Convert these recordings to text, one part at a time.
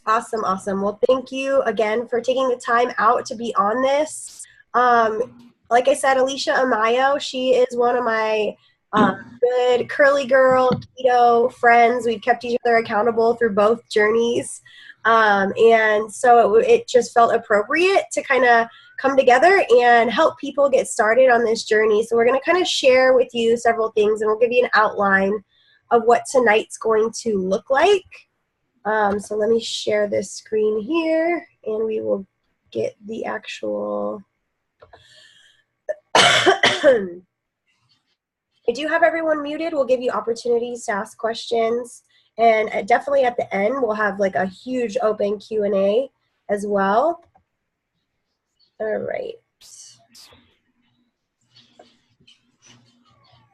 Awesome, awesome. Well, thank you again for taking the time out to be on this. Like I said, Alicia Amayo, she is one of my good curly girl keto friends. We've kept each other accountable through both journeys. And so it just felt appropriate to kind of come together and help people get started on this journey. So we're going to kind of share with you several things, and we'll give you an outline of what tonight's going to look like. So let me share this screen here, and we will get the actual... I do have everyone muted. We'll give you opportunities to ask questions. And definitely at the end, we'll have like a huge open Q&A as well. All right.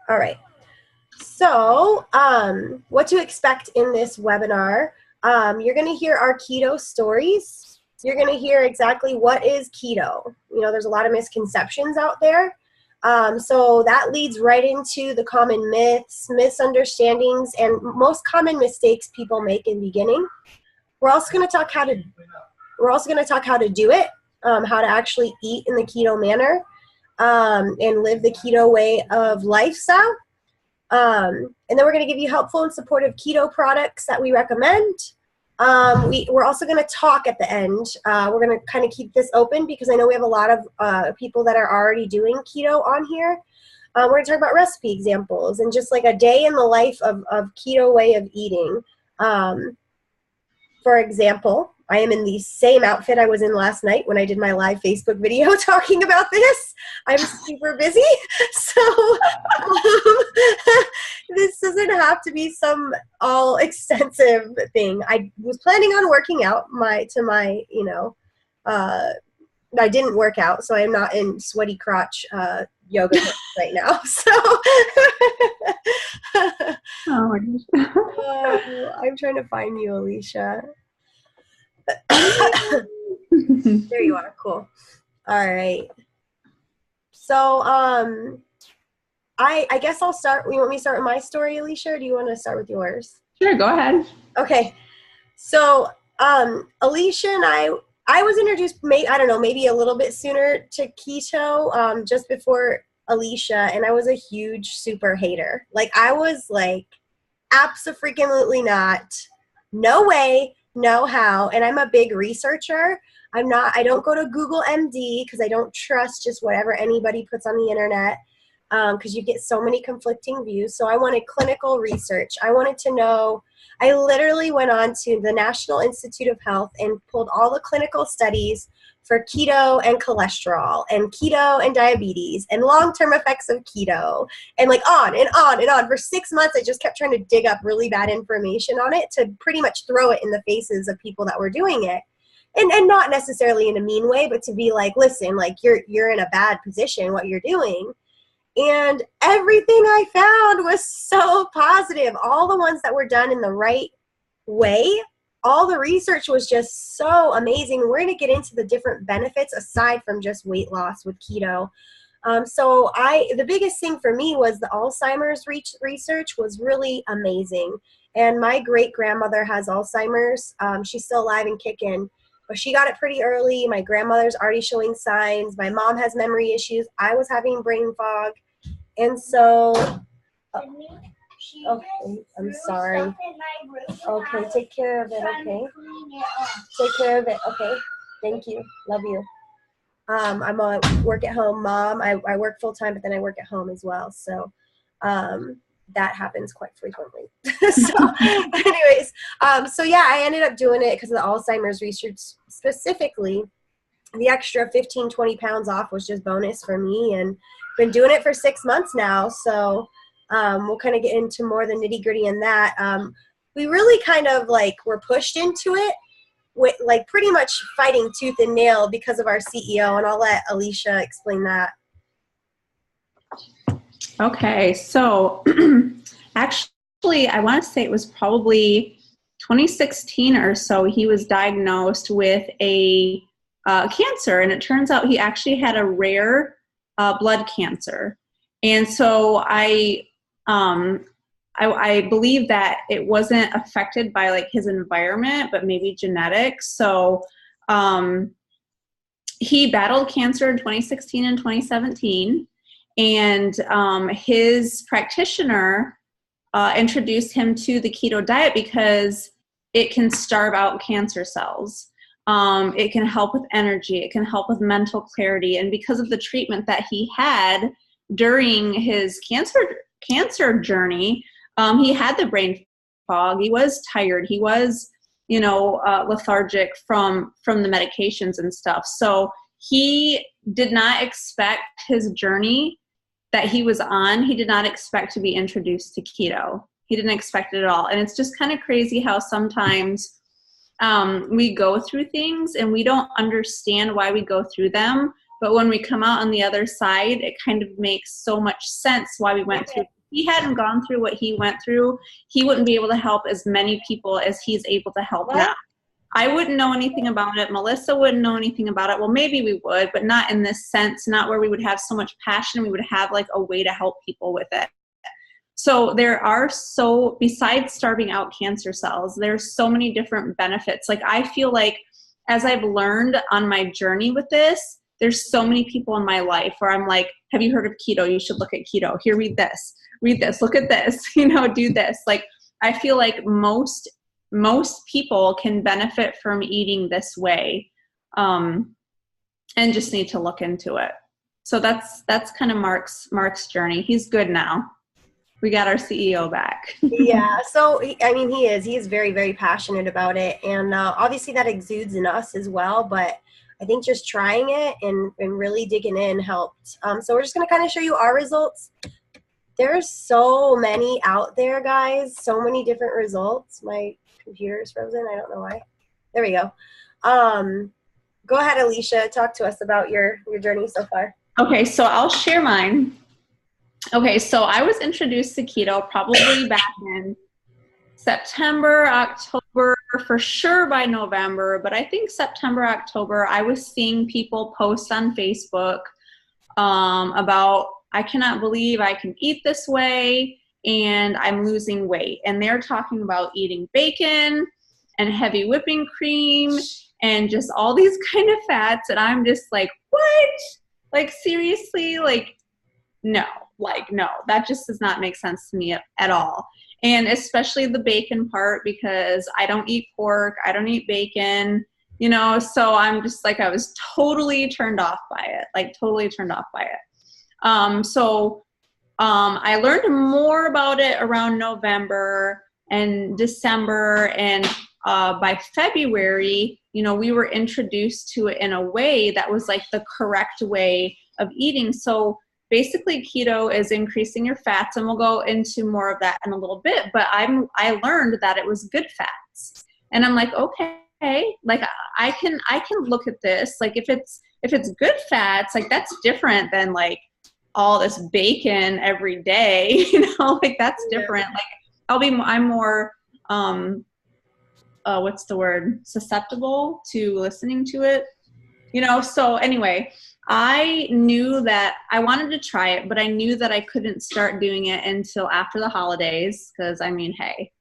All right. So what to expect in this webinar. You're going to hear our keto stories. You're going to hear exactly what is keto. You know, there's a lot of misconceptions out there. So that leads right into the common myths, misunderstandings, and most common mistakes people make in beginning. We're also going to talk how to do it, how to actually eat in the keto manner, and live the keto way of lifestyle. And then we're going to give you helpful and supportive keto products that we recommend. We're also going to talk at the end. We're going to kind of keep this open because I know we have a lot of people that are already doing keto on here. We're going to talk about recipe examples and just like a day in the life of keto way of eating. For example, I am in the same outfit I was in last night when I did my live Facebook video talking about this. I'm super busy, so this doesn't have to be some all extensive thing. I was planning on working out I didn't work out, so I'm not in sweaty crotch yoga right now. So oh my gosh. I'm trying to find you, Alicia. There you are. Cool. All right. So I guess I'll start. You want me to start with my story, Alicia, or do you want to start with yours? Sure, go ahead. Okay. So Alicia and I was introduced, maybe a little bit sooner to keto, just before Alicia, and I was a huge super hater. Like I was like, abso-freaking-lutely not, no way, no how. And I'm a big researcher. I don't go to Google MD because I don't trust just whatever anybody puts on the internet, because you get so many conflicting views. So I wanted clinical research. I wanted to know. I literally went on to the National Institute of Health and pulled all the clinical studies for keto and cholesterol and keto and diabetes and long-term effects of keto and like on and on and on. For 6 months, I just kept trying to dig up really bad information on it to pretty much throw it in the faces of people that were doing it. And not necessarily in a mean way, but to be like, listen, like you're in a bad position, what you're doing. And everything I found was so positive. All the ones that were done in the right way, all the research was just so amazing. We're going to get into the different benefits aside from just weight loss with keto. So the biggest thing for me was the Alzheimer's research was really amazing. And my great-grandmother has Alzheimer's. She's still alive and kicking, but she got it pretty early. My grandmother's already showing signs. My mom has memory issues. I was having brain fog. And so, okay, I'm sorry. Okay, take care of it, okay? Take care of it, okay? Thank you. Love you. I'm on work at home mom. I work full time, but then I work at home as well. So that happens quite frequently. So anyways, so yeah, I ended up doing it because of the Alzheimer's research specifically. The extra 15, 20 pounds off was just bonus for me, and been doing it for 6 months now. So we'll kind of get into more the nitty gritty in that. We really kind of like were pushed into it with like pretty much fighting tooth and nail because of our CEO, and I'll let Alicia explain that. Okay, so actually I want to say it was probably 2016 or so he was diagnosed with a cancer, and it turns out he actually had a rare blood cancer. And so I I believe that it wasn't affected by like his environment, but maybe genetics. So he battled cancer in 2016 and 2017, and his practitioner introduced him to the keto diet because it can starve out cancer cells. It can help with energy. It can help with mental clarity. And because of the treatment that he had during his cancer journey, he had the brain fog. He was tired. He was, lethargic from the medications and stuff. So he did not expect his journey that he was on. He did not expect to be introduced to keto. He didn't expect it at all. And it's just kind of crazy how sometimes we go through things and we don't understand why we go through them. But when we come out on the other side, it kind of makes so much sense why we went through. If he hadn't gone through what he went through, he wouldn't be able to help as many people as he's able to help now. I wouldn't know anything about it. Melissa wouldn't know anything about it. Well, maybe we would, but not in this sense, not where we would have so much passion. We would have like a way to help people with it. So besides starving out cancer cells, there's so many different benefits. Like I feel like as I've learned on my journey with this, there's so many people in my life where I'm like, have you heard of keto? You should look at keto. Here, read this, look at this, do this. Like, I feel like most people can benefit from eating this way, and just need to look into it. So that's kind of Mark's journey. He's good now. We got our CEO back. Yeah. So, he is very, very passionate about it. And obviously that exudes in us as well. But I think just trying it and really digging in helped. So we're just going to kind of show you our results. There's so many out there, guys. So many different results. My computer is frozen. I don't know why. There we go. Go ahead, Alicia. Talk to us about your journey so far. Okay, so I'll share mine. Okay, so I was introduced to keto probably back in September, October, for sure by November, but I think September, October, I was seeing people post on Facebook about, I cannot believe I can eat this way and I'm losing weight. And they're talking about eating bacon and heavy whipping cream and just all these kind of fats. And I'm just like, what? Like, seriously? No, that just does not make sense to me at all. And especially the bacon part, because I don't eat pork, I don't eat bacon, so I'm just like, I was totally turned off by it, I learned more about it around November and December, and by February, we were introduced to it in a way that was like the correct way of eating. So basically, keto is increasing your fats, and we'll go into more of that in a little bit. But I learned that it was good fats, and I'm like, okay, like I can look at this. Like if it's good fats, like that's different than like all this bacon every day. Like that's different. Like I'm more what's the word? Susceptible to listening to it. So anyway, I knew that I wanted to try it, but I knew that I couldn't start doing it until after the holidays. Because hey,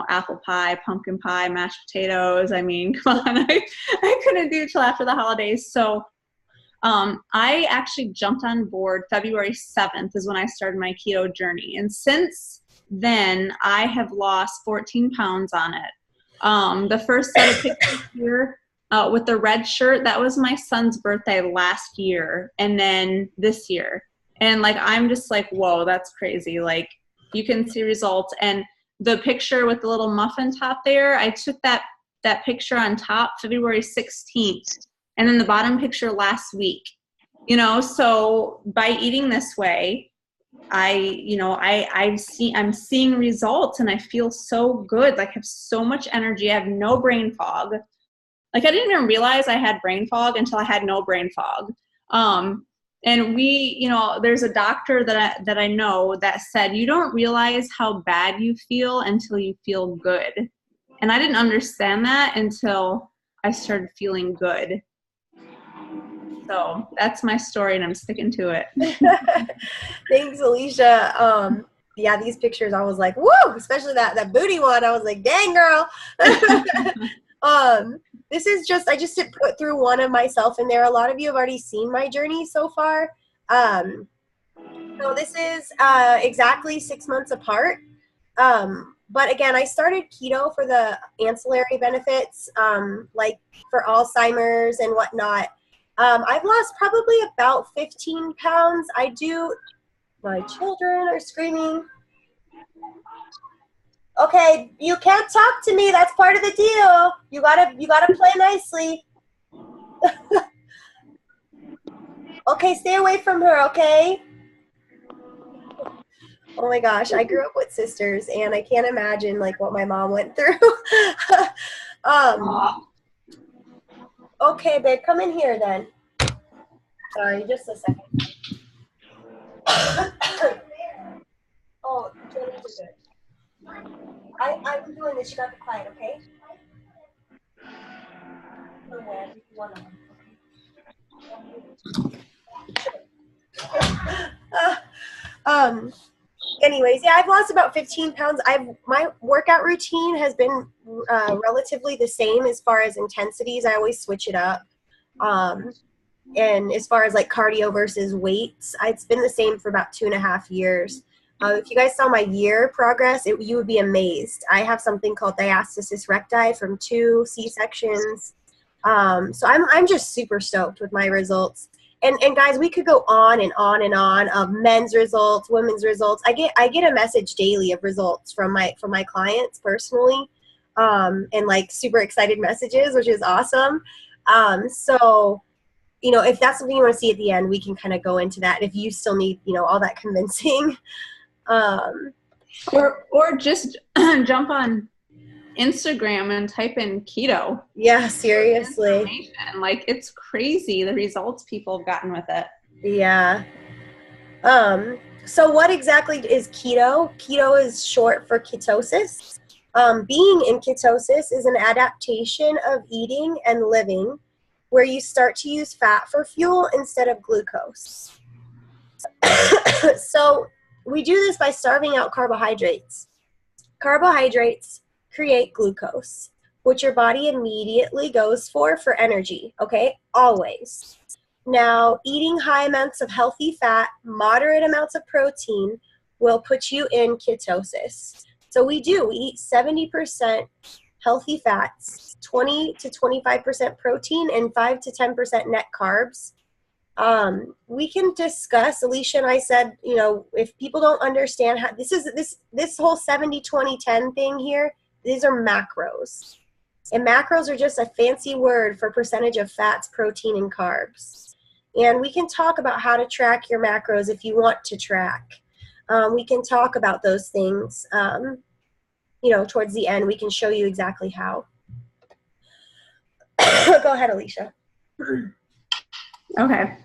apple pie, pumpkin pie, mashed potatoes. Come on, I couldn't do it till after the holidays. So I actually jumped on board February 7th is when I started my keto journey. And since then, I have lost 14 pounds on it. The first set of pictures here, with the red shirt, that was my son's birthday last year, and then this year. And I'm just like, whoa, that's crazy. Like, you can see results. And the picture with the little muffin top there, I took that picture on top February 16th, and then the bottom picture last week. So by eating this way, I'm seeing results, and I feel so good. Like, I have so much energy. I have no brain fog. Like, I didn't even realize I had brain fog until I had no brain fog. And there's a doctor that I know that said, you don't realize how bad you feel until you feel good. And I didn't understand that until I started feeling good. So that's my story, and I'm sticking to it. Thanks, Alicia. Yeah, these pictures, I was like, woo, especially that booty one. I was like, dang, girl. This is just, I just put through one of myself in there. A lot of you have already seen my journey so far. So this is exactly 6 months apart. But again, I started keto for the ancillary benefits, like for Alzheimer's and whatnot. I've lost probably about 15 pounds. My children are screaming. Okay, you can't talk to me. That's part of the deal. You gotta play nicely. Okay, stay away from her, okay? Oh my gosh, I grew up with sisters, and I can't imagine like what my mom went through. Okay, babe, come in here then. Sorry, just a second. Oh, children are good. I'm doing this. You got to be quiet, okay? Um. Anyways, yeah, I've lost about 15 pounds. My workout routine has been relatively the same as far as intensities. I always switch it up. And as far as like cardio versus weights, it's been the same for about 2.5 years. If you guys saw my year progress, you would be amazed. I have something called diastasis recti from 2 C-sections. So I'm just super stoked with my results. And guys, we could go on and on and on of men's results, women's results. I get a message daily of results from my clients personally, and like super excited messages, which is awesome. So if that's something you want to see at the end, we can kind of go into that. If you still need all that convincing, or just jump on Instagram and type in keto. Yeah, seriously. Like, it's crazy the results people have gotten with it. Yeah. So what exactly is keto? Keto is short for ketosis. Being in ketosis is an adaptation of eating and living where you start to use fat for fuel instead of glucose. So we do this by starving out carbohydrates. Carbohydrates create glucose, which your body immediately goes for energy, okay? Always. Now, eating high amounts of healthy fat, moderate amounts of protein will put you in ketosis. So we eat 70% healthy fats, 20 to 25% protein, and 5 to 10% net carbs. We can discuss, Alicia and I said, if people don't understand how this whole 70-20-10 thing here, these are macros. And macros are just a fancy word for percentage of fats, protein, and carbs. And we can talk about how to track your macros if you want to track. We can talk about those things. Towards the end, we can show you exactly how. Go ahead, Alicia. Okay.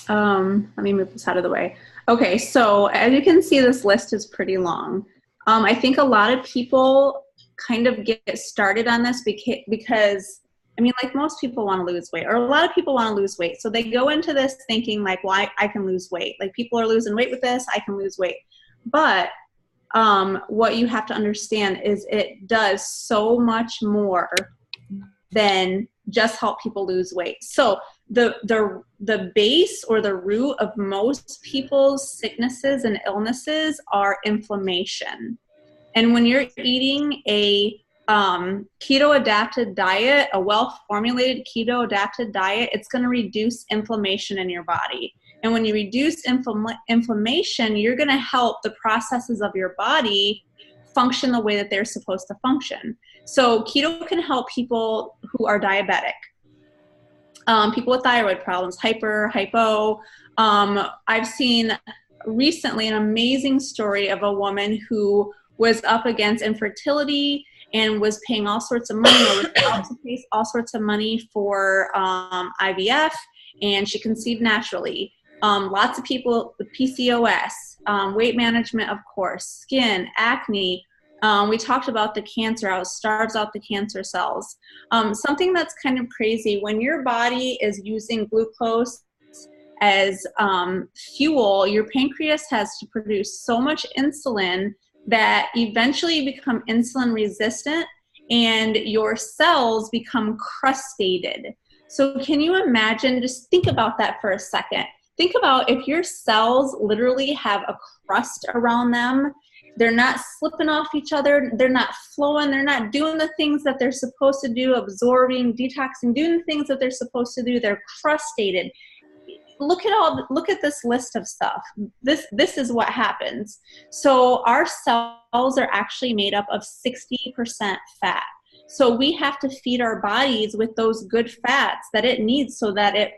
Let me move this out of the way. Okay, so as you can see, this list is pretty long. I think a lot of people kind of get started on this because like most people want to lose weight, or a lot of people want to lose weight. So they go into this thinking like, well, I can lose weight. Like, people are losing weight with this, I can lose weight. But what you have to understand is it does so much more than just help people lose weight. So the base or the root of most people's sicknesses and illnesses are inflammation. And when you're eating a keto adapted diet, a well-formulated keto adapted diet, it's going to reduce inflammation in your body. And when you reduce inflammation, you're going to help the processes of your body function the way that they're supposed to function. So keto can help people who are diabetic, people with thyroid problems, hypo. I've seen recently an amazing story of a woman who was up against infertility and was paying all sorts of money, or was about to pay all sorts of money for IVF, and she conceived naturally. Lots of people with PCOS, weight management, of course, skin, acne. We talked about the cancer, how it starves out the cancer cells. Something that's kind of crazy, when your body is using glucose as fuel, your pancreas has to produce so much insulin that eventually you become insulin resistant and your cells become crustated. So can you imagine, just think about that for a second. Think about if your cells literally have a crust around them, they're not slipping off each other, they're not flowing, they're not doing the things that they're supposed to do, absorbing, detoxing, doing the things that they're supposed to do, they're crustated. Look at this list of stuff. This is what happens. So our cells are actually made up of 60% fat. So we have to feed our bodies with those good fats that it needs so that it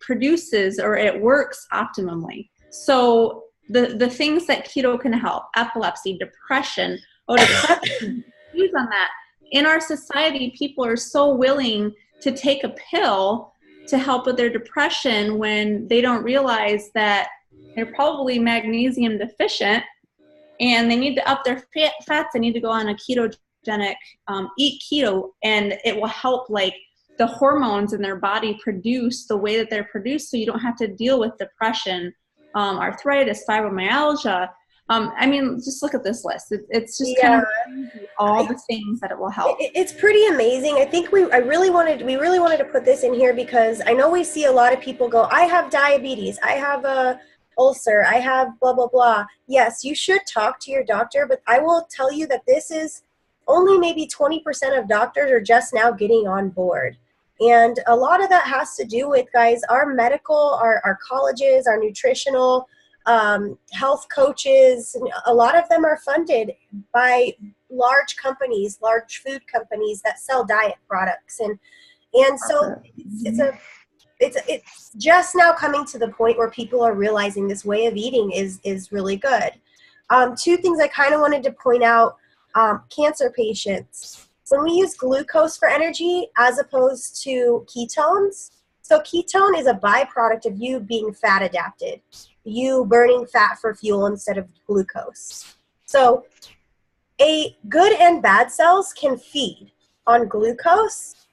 produces or it works optimally. So the things that keto can help: epilepsy, depression, depression, views on that. In our society, people are so willing to take a pill to help with their depression when they don't realize that they're probably magnesium deficient and they need to up their fats. They need to go on a ketogenic, eat keto, and it will help like the hormones in their body produce the way that they're produced, so you don't have to deal with depression, arthritis, fibromyalgia. Just look at this list. It's just kind of all the things that it will help. It's pretty amazing. I think we really wanted to put this in here because I know we see a lot of people go, I have diabetes, I have a ulcer, I have blah, blah, blah. Yes, you should talk to your doctor, but I will tell you that this is only maybe 20% of doctors are just now getting on board. And a lot of that has to do with, guys, our medical, our colleges, our nutritional, health coaches. A lot of them are funded by large companies, large food companies that sell diet products. And so it's just now coming to the point where people are realizing this way of eating is really good. Two things I kind of wanted to point out, cancer patients. When we use glucose for energy as opposed to ketones, so ketone is a byproduct of you being fat adapted, you burning fat for fuel instead of glucose. So a good and bad cells can feed on glucose,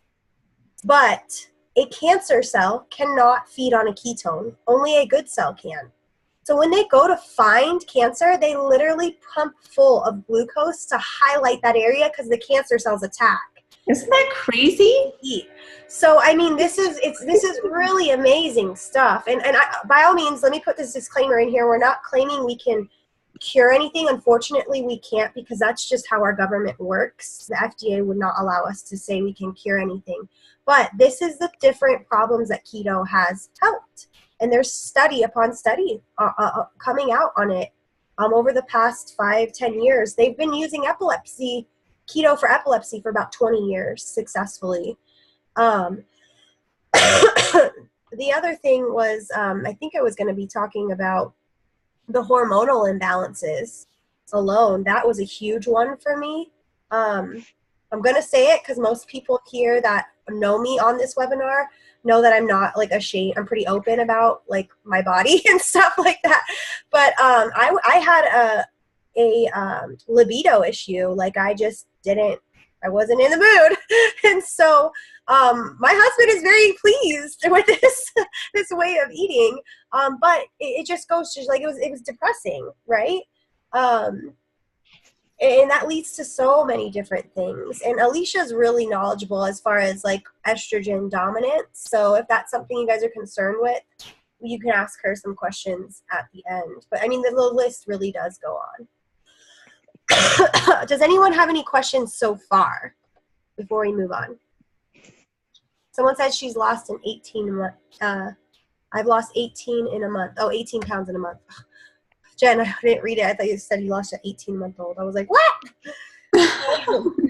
but a cancer cell cannot feed on a ketone. Only a good cell can. So when they go to find cancer, they literally pump full of glucose to highlight that area because the cancer cells attack. Isn't that crazy? So this is really amazing stuff. And by all means, let me put this disclaimer in here. We're not claiming we can cure anything. Unfortunately, we can't, because that's just how our government works. The FDA would not allow us to say we can cure anything. But this is the different problems that keto has helped. And there's study upon study coming out on it over the past 5-10 years. They've been using keto for epilepsy for about 20 years successfully. The other thing was, I think I was going to be talking about the hormonal imbalances alone. That was a huge one for me. I'm going to say it because most people here that know me on this webinar know that I'm not like ashamed. I'm pretty open about like my body and stuff like that. But I had a libido issue. Like I wasn't in the mood. And so my husband is very pleased with this way of eating. But it just goes to like, it was depressing, right? And that leads to so many different things. And Alicia's really knowledgeable as far as like estrogen dominance. So if that's something you guys are concerned with, you can ask her some questions at the end. But the list really does go on. Does anyone have any questions so far before we move on? Someone said she's lost in 18 months. I've lost 18 in a month. 18 pounds in a month. Jen, I didn't read it. I thought you said you lost an 18-month-old. I was like, what?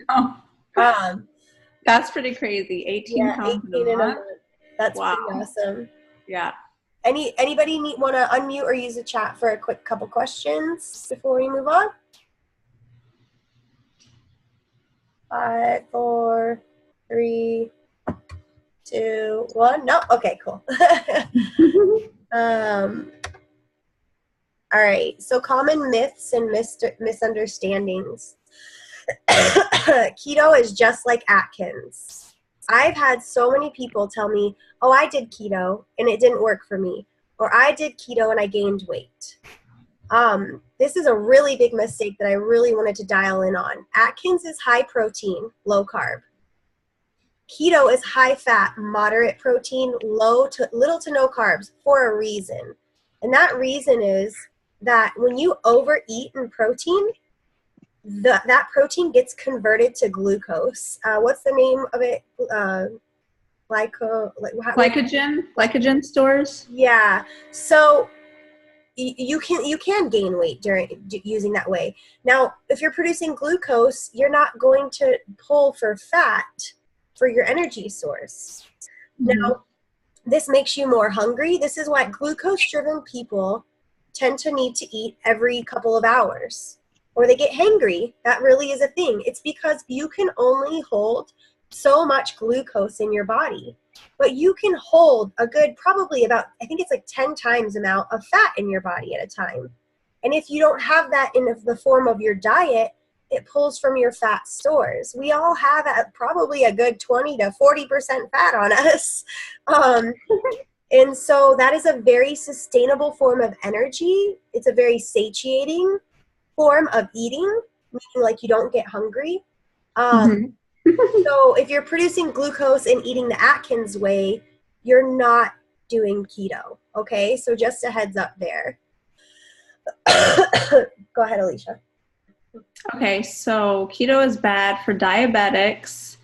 No. That's pretty crazy. 18 pounds 18 in a month. That's wow. Pretty awesome. Yeah. Anybody want to unmute or use the chat for a quick couple questions before we move on? 5, 4, 3, 2, 1. No? Okay, cool. All right, so common myths and misunderstandings. Keto is just like Atkins. I've had so many people tell me, oh, I did keto and it didn't work for me. Or I did keto and I gained weight. This is a really big mistake that I really wanted to dial in on. Atkins is high protein, low carb. Keto is high fat, moderate protein, little to no carbs for a reason. And that reason is that when you overeat in protein, that protein gets converted to glucose. What's the name of it? Glycogen stores. Yeah. So you can gain weight during using that way. Now, if you're producing glucose, you're not going to pull for fat for your energy source. Mm-hmm. Now, this makes you more hungry. This is why glucose-driven people tend to need to eat every couple of hours, or they get hangry. That really is a thing. It's because you can only hold so much glucose in your body, but you can hold a good, probably about, I think it's like 10 times amount of fat in your body at a time. And if you don't have that in the form of your diet, it pulls from your fat stores. We all have probably a good 20 to 40% fat on us. And so that is a very sustainable form of energy. It's a very satiating form of eating, meaning like you don't get hungry. So if you're producing glucose and eating the Atkins way, you're not doing keto. Okay, so just a heads up there. Go ahead, Alicia. Okay, so keto is bad for diabetics,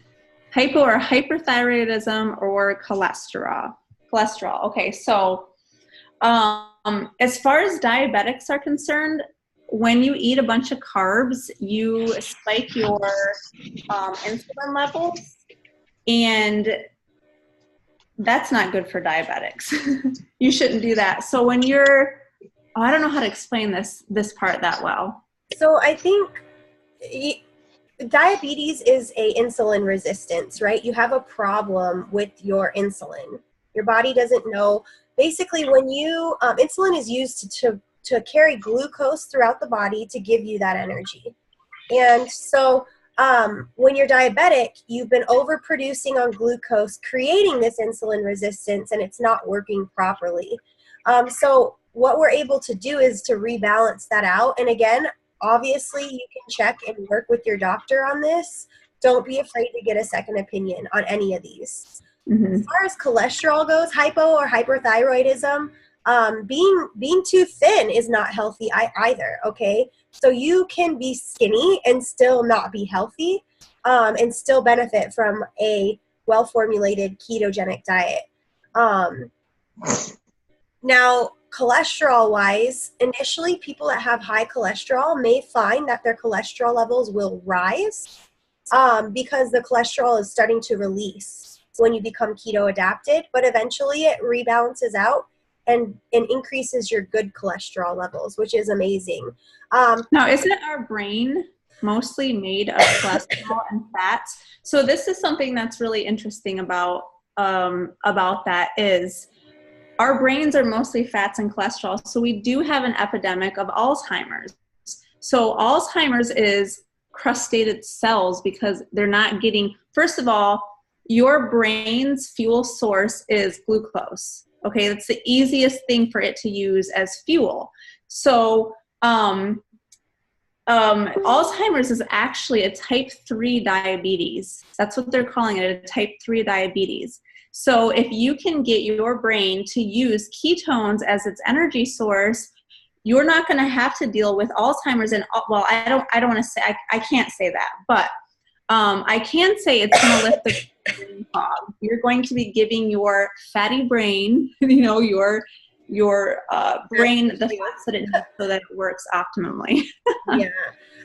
hypo or hyperthyroidism, or cholesterol. Okay, so as far as diabetics are concerned, when you eat a bunch of carbs, you spike your insulin levels, and that's not good for diabetics. You shouldn't do that. So when I don't know how to explain this part that well. So I think diabetes is a insulin resistance, right? You have a problem with your insulin. Your body doesn't know. Basically, when you insulin is used to carry glucose throughout the body to give you that energy. And so when you're diabetic, you've been overproducing on glucose, creating this insulin resistance, and it's not working properly. So what we're able to do is to rebalance that out. And again, obviously, you can check and work with your doctor on this. Don't be afraid to get a second opinion on any of these. Mm-hmm. As far as cholesterol goes, hypo or hyperthyroidism, being too thin is not healthy either, okay? So you can be skinny and still not be healthy, and still benefit from a well-formulated ketogenic diet. Now, cholesterol-wise, initially people that have high cholesterol may find that their cholesterol levels will rise because the cholesterol is starting to release when you become keto adapted, but eventually it rebalances out and increases your good cholesterol levels, which is amazing. Now, isn't our brain mostly made of cholesterol and fats? So this is something that's really interesting about that is our brains are mostly fats and cholesterol. So we do have an epidemic of Alzheimer's. So Alzheimer's is crustated cells because they're not getting, first of all, your brain's fuel source is glucose. Okay, that's the easiest thing for it to use as fuel. So Alzheimer's is actually a type 3 diabetes. That's what they're calling it, a type 3 diabetes. So if you can get your brain to use ketones as its energy source, you're not going to have to deal with Alzheimer's. And well, I don't want to say, I can't say that, but I can say it's going to lift the brain fog. You're going to be giving your fatty brain, your brain the fats that it needs so that it works optimally. Yeah.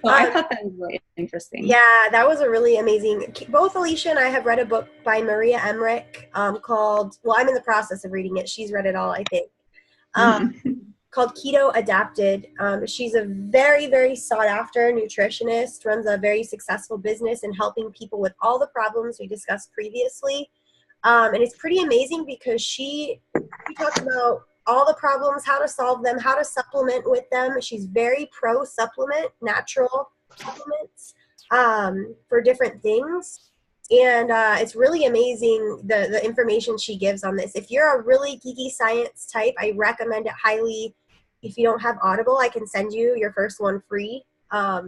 So I thought that was really interesting. Yeah, that was a really amazing. Both Alicia and I have read a book by Maria Emmerich called, well, I'm in the process of reading it. She's read it all, I think. Called Keto Adapted. She's a very, very sought after nutritionist, runs a very successful business in helping people with all the problems we discussed previously. And it's pretty amazing because she talks about all the problems, how to solve them, how to supplement with them. She's very pro supplement, natural supplements for different things. And it's really amazing the information she gives on this. If you're a really geeky science type, I recommend it highly. If you don't have Audible, I can send you your first one free. I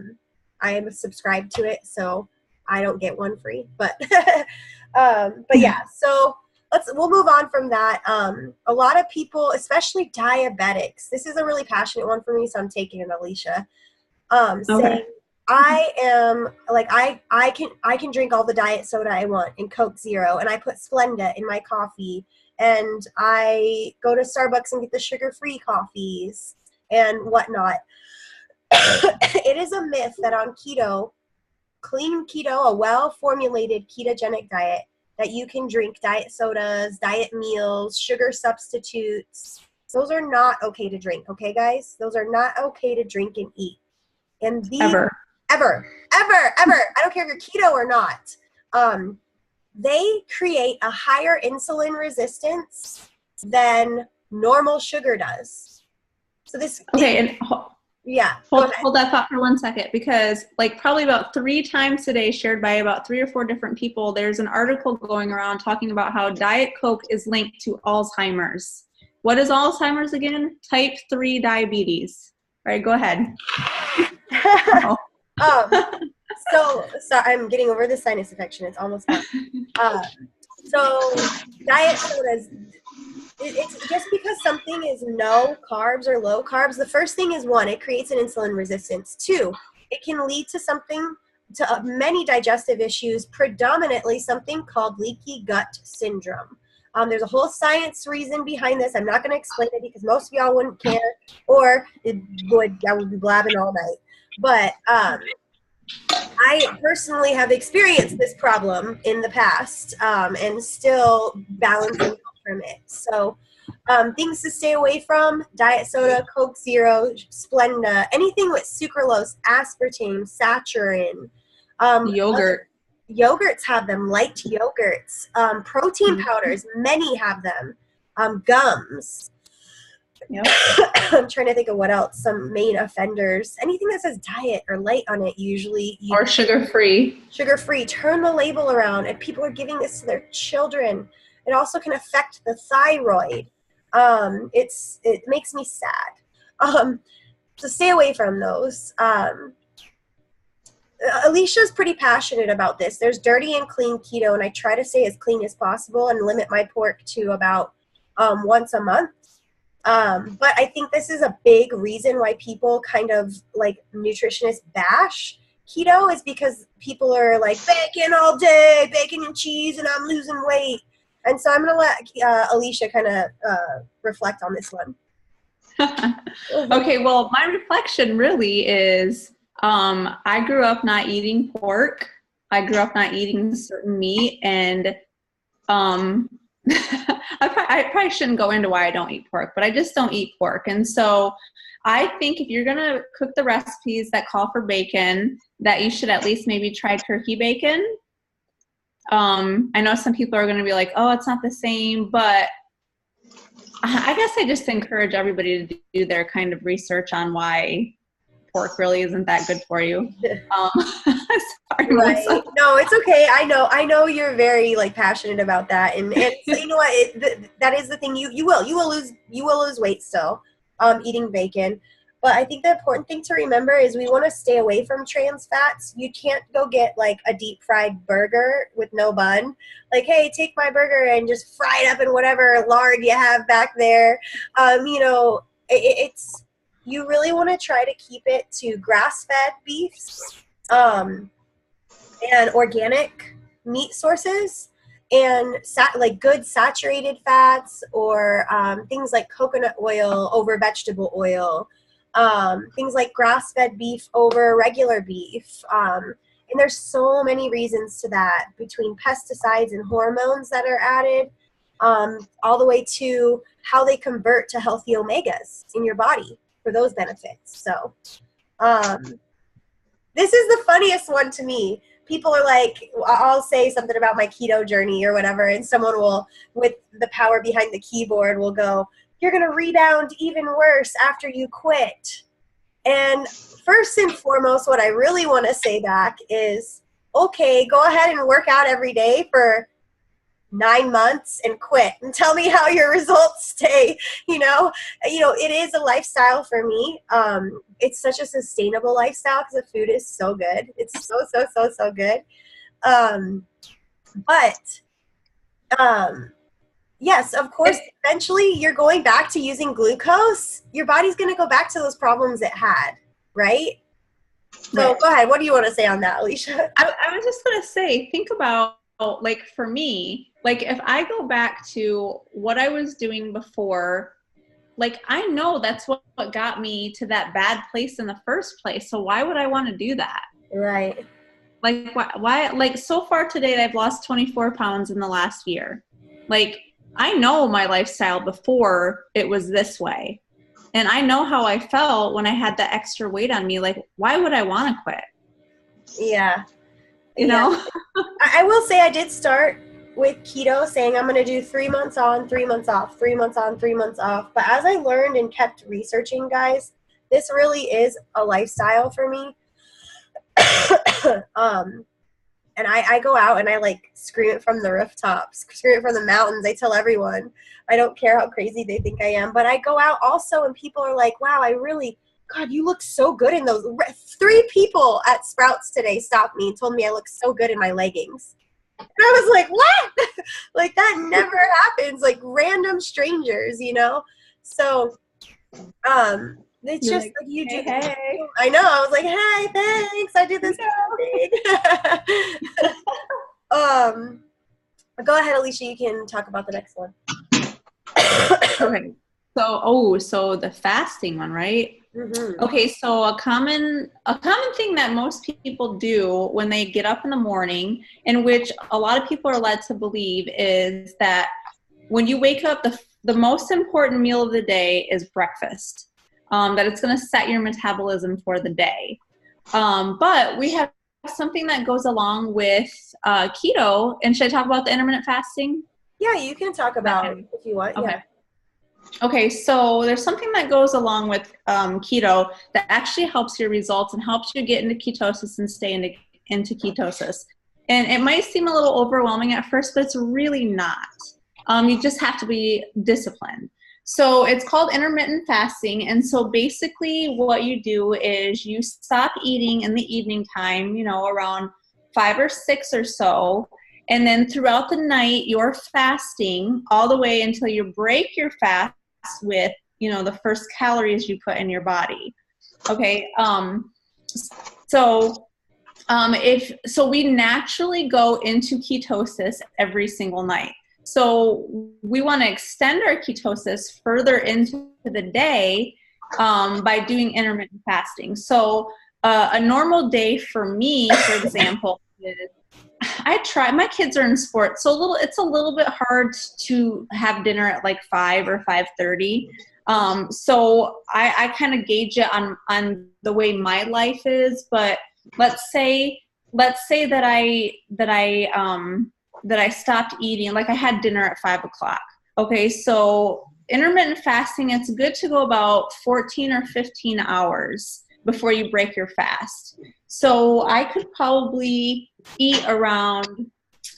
am subscribed to it, so I don't get one free. But but yeah, so we'll move on from that. A lot of people, especially diabetics, this is a really passionate one for me, so I'm taking it, Alicia. Saying I am like I can drink all the diet soda I want and Coke Zero, and I put Splenda in my coffee, and I go to Starbucks and get the sugar-free coffees and whatnot. It is a myth that on keto, clean keto, a well-formulated ketogenic diet, that you can drink diet sodas, diet meals, sugar substitutes. Those are not okay to drink, okay, guys? Those are not okay to drink and eat. And these ever, I don't care if you're keto or not, they create a higher insulin resistance than normal sugar does. So this hold that thought for 1 second, because like probably about 3 times today, shared by about 3 or 4 different people, there's an article going around talking about how Diet Coke is linked to Alzheimer's. What is Alzheimer's again? Type 3 diabetes. All right, go ahead. So I'm getting over the sinus infection. It's almost gone. So diet sodas, it's just because something is no carbs or low carbs. The first thing is, 1, it creates an insulin resistance. 2, it can lead to many digestive issues, predominantly something called leaky gut syndrome. There's a whole science reason behind this. I'm not going to explain it because most of y'all wouldn't care, or I would be blabbing all night. But I personally have experienced this problem in the past, and still balancing out from it. So things to stay away from: diet soda, Coke Zero, Splenda, anything with sucralose, aspartame, saccharin. Yogurts have them, light yogurts. Protein powders, many have them. Gums. Yep. I'm trying to think of what else. Some main offenders. Anything that says diet or light on it, usually. Or sugar-free. Sugar-free. Turn the label around. And people are giving this to their children. It also can affect the thyroid. It makes me sad. So stay away from those. Alicia's pretty passionate about this. There's dirty and clean keto, and I try to stay as clean as possible and limit my pork to about once a month. But I think this is a big reason why people kind of like nutritionists bash keto, is because people are like, bacon all day, bacon and cheese, and I'm losing weight. And so I'm going to let Alicia kind of reflect on this one. Okay, well, my reflection really is I grew up not eating pork. I grew up not eating certain meat, and I probably shouldn't go into why I don't eat pork, but I just don't eat pork. And so I think if you're going to cook the recipes that call for bacon, that you should at least maybe try turkey bacon. I know some people are going to be like, oh, it's not the same, but I guess I just encourage everybody to do their kind of research on why pork really isn't that good for you. Sorry, right. No, it's okay. I know you're very like passionate about that, and so you know what? That is the thing. You will lose weight still, eating bacon. But I think the important thing to remember is we want to stay away from trans fats. You can't go get like a deep fried burger with no bun. Like, hey, take my burger and just fry it up in whatever lard you have back there. It's you really want to try to keep it to grass-fed beefs, and organic meat sources, and like good saturated fats, or things like coconut oil over vegetable oil. Things like grass-fed beef over regular beef. And there's so many reasons to that, between pesticides and hormones that are added, all the way to how they convert to healthy omegas in your body for those benefits. So this is the funniest one to me. People are like, I'll say something about my keto journey or whatever, and someone will, with the power behind the keyboard, will go, you're going to rebound even worse after you quit. And first and foremost, what I really want to say back is, okay, go ahead and work out every day for 9 months and quit and tell me how your results stay. It is a lifestyle for me. It's such a sustainable lifestyle because the food is so good. It's so good. But yes, of course, eventually you're going back to using glucose. Your body's going to go back to those problems it had, right? So Go ahead. What do you want to say on that, Alicia? I was just going to say, think about, like, for me, like, if I go back to what I was doing before, like, I know that's what got me to that bad place in the first place. So why would I want to do that? Right. Like, why, like, so far today, I've lost 24 pounds in the last year. Like, I know my lifestyle before it was this way. And I know how I felt when I had that extra weight on me. Like, why would I want to quit? Yeah. You know? I will say I did start with keto saying I'm going to do 3 months on, 3 months off, 3 months on, 3 months off. But as I learned and kept researching, guys, this really is a lifestyle for me. And I go out and I like scream it from the rooftops, scream it from the mountains. I tell everyone. I don't care how crazy they think I am. But I go out also and people are like, wow, God, you look so good in those. 3 people at Sprouts today stopped me and told me I look so good in my leggings. And I was like, what? Like, that never happens. Like, random strangers, So, it's You're just like you do. Hey. I know. I was like, hey, thanks. I did this thing. Go ahead, Alicia. You can talk about the next one. Okay. So the fasting one, right? Mm-hmm. Okay. So a common thing that most people do when they get up in the morning, in which a lot of people are led to believe, is that when you wake up, the most important meal of the day is breakfast. That it's going to set your metabolism for the day. But we have something that goes along with keto. And should I talk about the intermittent fasting? Yeah, you can talk about it if you want. Okay. Yeah. Okay, so there's something that goes along with keto that actually helps your results and helps you get into ketosis and stay into ketosis. And it might seem a little overwhelming at first, but it's really not. You just have to be disciplined. So it's called intermittent fasting. And so basically what you do is you stop eating in the evening time, around 5 or 6 or so. And then throughout the night, you're fasting all the way until you break your fast with, the first calories you put in your body. Okay. So we naturally go into ketosis every single night. So we want to extend our ketosis further into the day by doing intermittent fasting. So a normal day for me, for example, is my kids are in sports, so it's a little bit hard to have dinner at like 5 or 5:30. So I kind of gauge it on the way my life is. But let's say that I stopped eating, like I had dinner at 5 o'clock. Okay, so intermittent fasting, it's good to go about 14 or 15 hours before you break your fast. So I could probably eat around,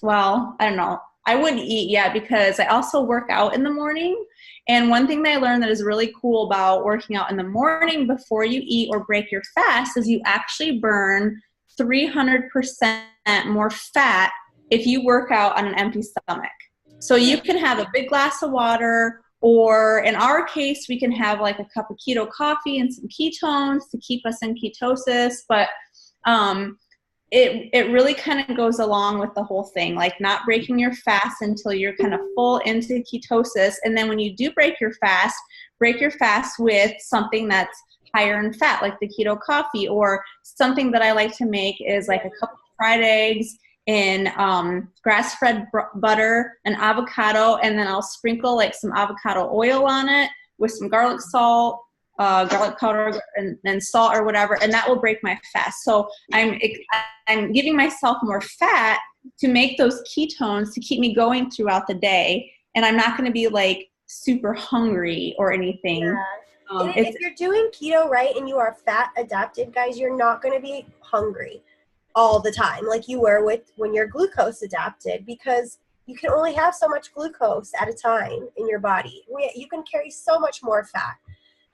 well, I don't know. I wouldn't eat yet because I also work out in the morning. And one thing that I learned that is really cool about working out in the morning before you eat or break your fast is you actually burn 300% more fat if you work out on an empty stomach. So you can have a big glass of water, or in our case, we can have like a cup of keto coffee and some ketones to keep us in ketosis. But it really kind of goes along with the whole thing, like not breaking your fast until you're kind of full into ketosis. And then when you do break your fast with something that's higher in fat, like the keto coffee, or something that I like to make is like a couple of fried eggs in grass-fed butter and avocado, and then I'll sprinkle like some avocado oil on it with some garlic salt, garlic powder, and salt or whatever, and that will break my fast. So I'm giving myself more fat to make those ketones to keep me going throughout the day, and I'm not going to be like super hungry or anything. Yeah. If you're doing keto right and you are fat adapted, guys, you're not going to be hungry. all the time like you were with when you're glucose adapted, because you can only have so much glucose at a time in your body. You can carry so much more fat.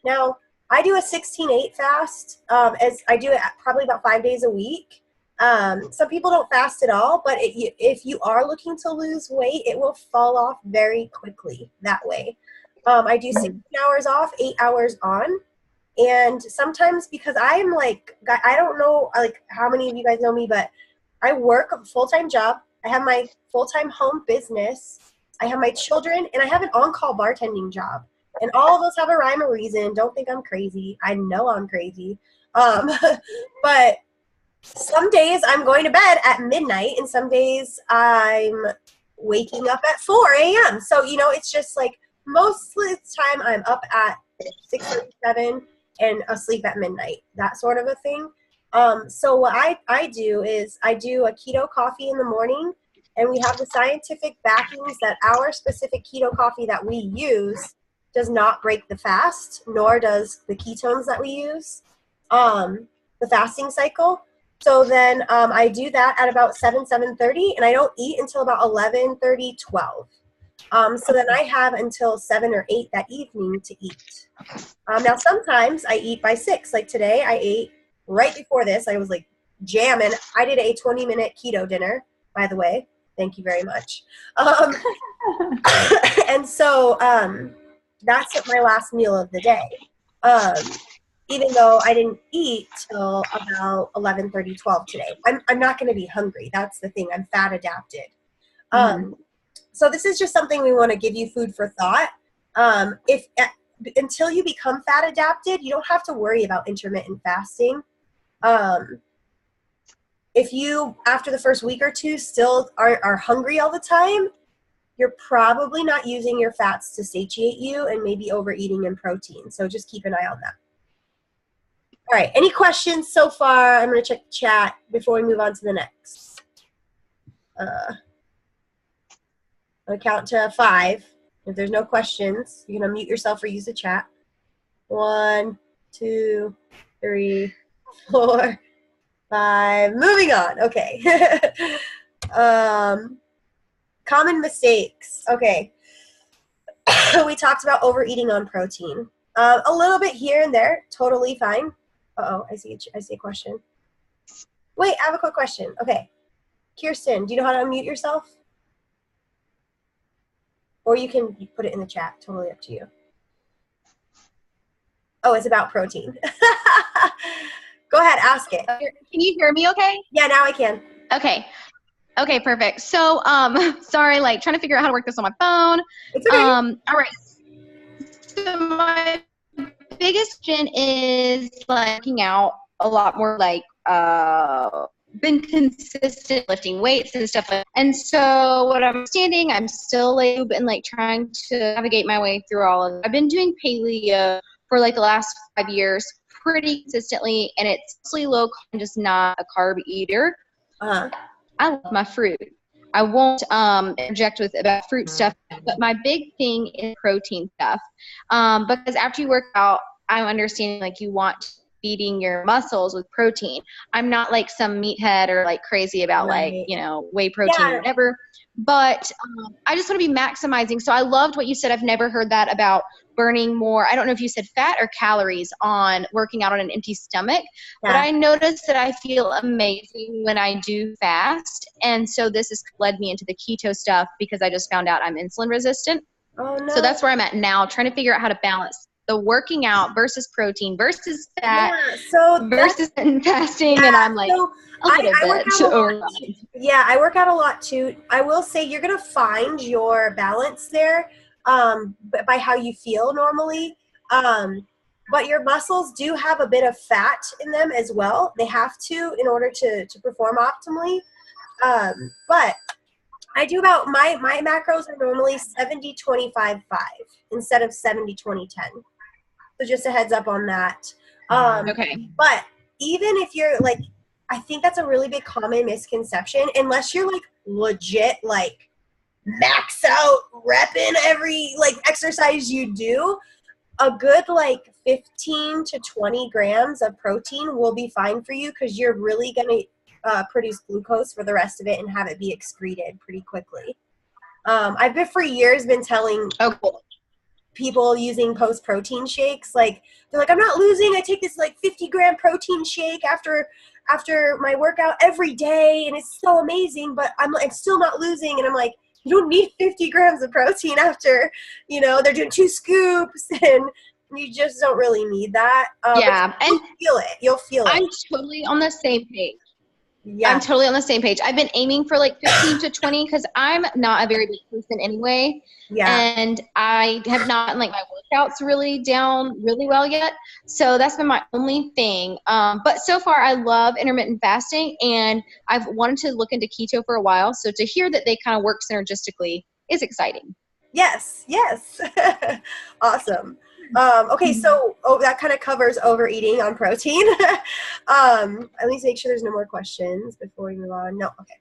Now, I do a 16-8 fast, as I do it probably about 5 days a week. Some people don't fast at all, but if you are looking to lose weight, it will fall off very quickly that way. I do 16 hours off, 8 hours on. And sometimes, because I'm like, I don't know like how many of you guys know me, but I work a full-time job. I have my full-time home business. I have my children, and I have an on-call bartending job. And all of those have a rhyme or reason. Don't think I'm crazy. I know I'm crazy. But some days I'm going to bed at midnight, and some days I'm waking up at 4 a.m. So, it's just like most of the time I'm up at 6:37 and asleep at midnight, that sort of a thing. So what I do is I do a keto coffee in the morning, and we have the scientific backings that our specific keto coffee that we use does not break the fast, nor does the ketones that we use, the fasting cycle. So then I do that at about 7:30, and I don't eat until about 11:30, 12. So then I have until 7 or 8 that evening to eat. Now sometimes I eat by 6. Like today I ate right before this. I was like jamming. I did a 20-minute keto dinner, by the way. Thank you very much. And so that's my last meal of the day. Even though I didn't eat till about 11:30, 12 today. I'm not going to be hungry. That's the thing. I'm fat adapted. So this is just something we want to give you food for thought. Until you become fat adapted, you don't have to worry about intermittent fasting. If you, after the first week or two, still are hungry all the time, you're probably not using your fats to satiate you and maybe overeating in protein. So just keep an eye on that. All right, any questions so far? I'm going to check the chat before we move on to the next. I'll count to 5. If there's no questions, you can unmute yourself or use the chat. 1, 2, 3, 4, 5. Moving on. Okay. Common mistakes. Okay. We talked about overeating on protein. A little bit here and there. Totally fine. Uh-oh, I see a question. Wait, I have a quick question. Okay. Kirsten, do you know how to unmute yourself? Or you can put it in the chat. Totally up to you. Oh, it's about protein. Go ahead, ask it. Can you hear me okay? Yeah, now I can. Okay. Okay, perfect. So, sorry, like trying to figure out how to work this on my phone. It's okay. All right. So my biggest question is like working out a lot more, like been consistent lifting weights and stuff like that. And so what I'm understanding, I'm still like and like trying to navigate my way through all of it. I've been doing paleo for like the last 5 years pretty consistently, and it's mostly low carb. I'm just not a carb eater. I love my fruit. I won't interject with about fruit stuff, but my big thing is protein stuff. Because after you work out, I'm understanding like you want feeding your muscles with protein. I'm not like some meathead or like crazy about like, whey protein or whatever, but I just want to be maximizing. So I loved what you said. I've never heard that about burning more. I don't know if you said fat or calories on working out on an empty stomach, but I noticed that I feel amazing when I do fast. And so this has led me into the keto stuff because I just found out I'm insulin resistant. Oh, no. So that's where I'm at now, trying to figure out how to balance the working out versus protein versus fat versus fasting. And I'm like, I work out a lot too. I will say you're going to find your balance there by how you feel normally. But your muscles do have a bit of fat in them as well. They have to in order to perform optimally. But I do about, my macros are normally 70-25-5 instead of 70-20-10. So just a heads up on that. Okay. But even if you're like, I think that's a really big common misconception, unless you're like legit, like max out repping every like exercise you do, a good like 15 to 20 grams of protein will be fine for you because you're really going to produce glucose for the rest of it and have it be excreted pretty quickly. I've been for years been telling people using post-protein shakes, like they're like, I'm not losing, I take this like 50-gram protein shake after my workout every day and it's so amazing, but I'm still not losing. And I'm like, you don't need 50 grams of protein after, they're doing 2 scoops, and you just don't really need that. Yeah, and you'll feel it. I'm totally on the same page. Yeah. I'm totally on the same page. I've been aiming for like 15 to 20 because I'm not a very big person anyway. Yeah. And I have not like my workouts really down really well yet. So that's been my only thing. But so far I love intermittent fasting, and I've wanted to look into keto for a while. So to hear that they kind of work synergistically is exciting. Yes. Awesome. Okay, so that kind of covers overeating on protein. At least make sure there's no more questions before we move on. No, okay.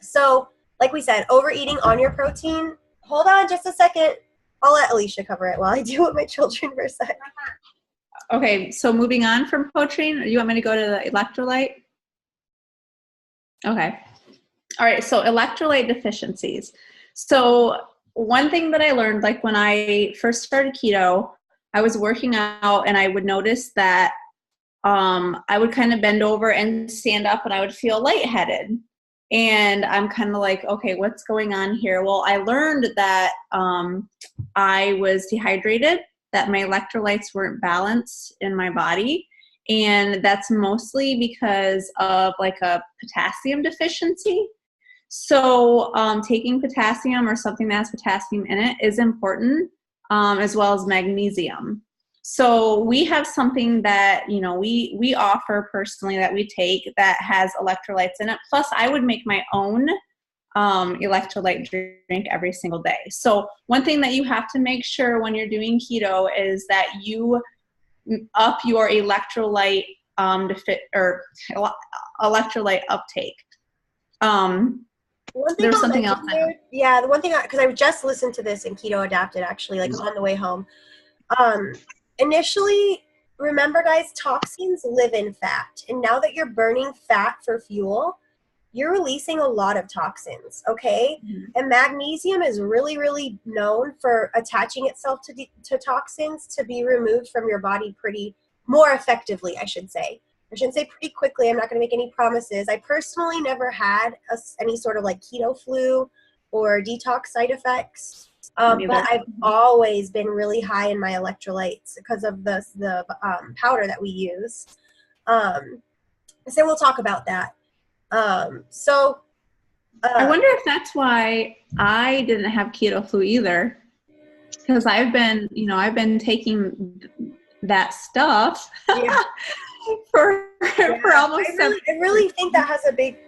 So like we said, overeating on your protein. Hold on just a second. I'll let Alicia cover it while I deal with my children for a sec. Okay, so moving on from protein, you want me to go to the electrolyte? Okay. All right, so electrolyte deficiencies. So one thing that I learned, like when I first started keto, I was working out and I would notice that I would kind of bend over and stand up and I would feel lightheaded. And I'm kind of like, okay, what's going on here? Well, I learned that I was dehydrated, that my electrolytes weren't balanced in my body. And that's mostly because of like a potassium deficiency. So taking potassium or something that has potassium in it is important, as well as magnesium. So we have something that, we offer personally that we take that has electrolytes in it. Plus, I would make my own electrolyte drink every single day. So one thing that you have to make sure when you're doing keto is that you up your electrolyte electrolyte uptake. There was something else. Yeah, the one thing, because I just listened to this in Keto Adapted, actually, like on the way home. Initially, remember guys, toxins live in fat. And now that you're burning fat for fuel, you're releasing a lot of toxins, okay? Mm-hmm. And magnesium is really, really known for attaching itself to toxins to be removed from your body more effectively, I should say. I shouldn't say pretty quickly. I'm not going to make any promises. I personally never had any sort of like keto flu or detox side effects. But I've always been really high in my electrolytes because of the powder that we use. So we'll talk about that. I wonder if that's why I didn't have keto flu either, because I've been taking that stuff for almost. I really think that has a big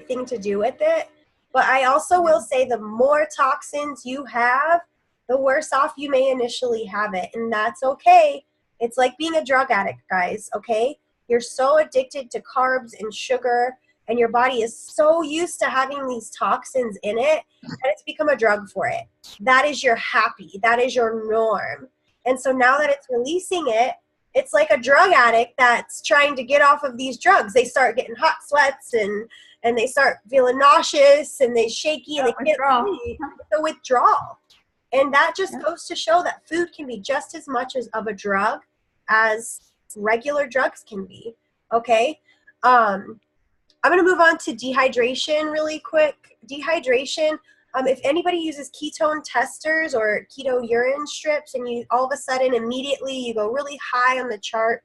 thing to do with it. But I also will say the more toxins you have, the worse off you may initially have it. And that's okay. It's like being a drug addict, guys, okay? You're so addicted to carbs and sugar, and your body is so used to having these toxins in it that it's become a drug for it. That is your happy. That is your norm. And so now that it's releasing it, it's like a drug addict that's trying to get off of these drugs. They start getting hot sweats and they start feeling nauseous and they shaky and they can't sleep. It's a withdrawal. And that just goes to show that food can be just as much of a drug as regular drugs can be. Okay? I'm going to move on to dehydration really quick. Dehydration, if anybody uses ketone testers or keto urine strips and you all of a sudden immediately you go really high on the chart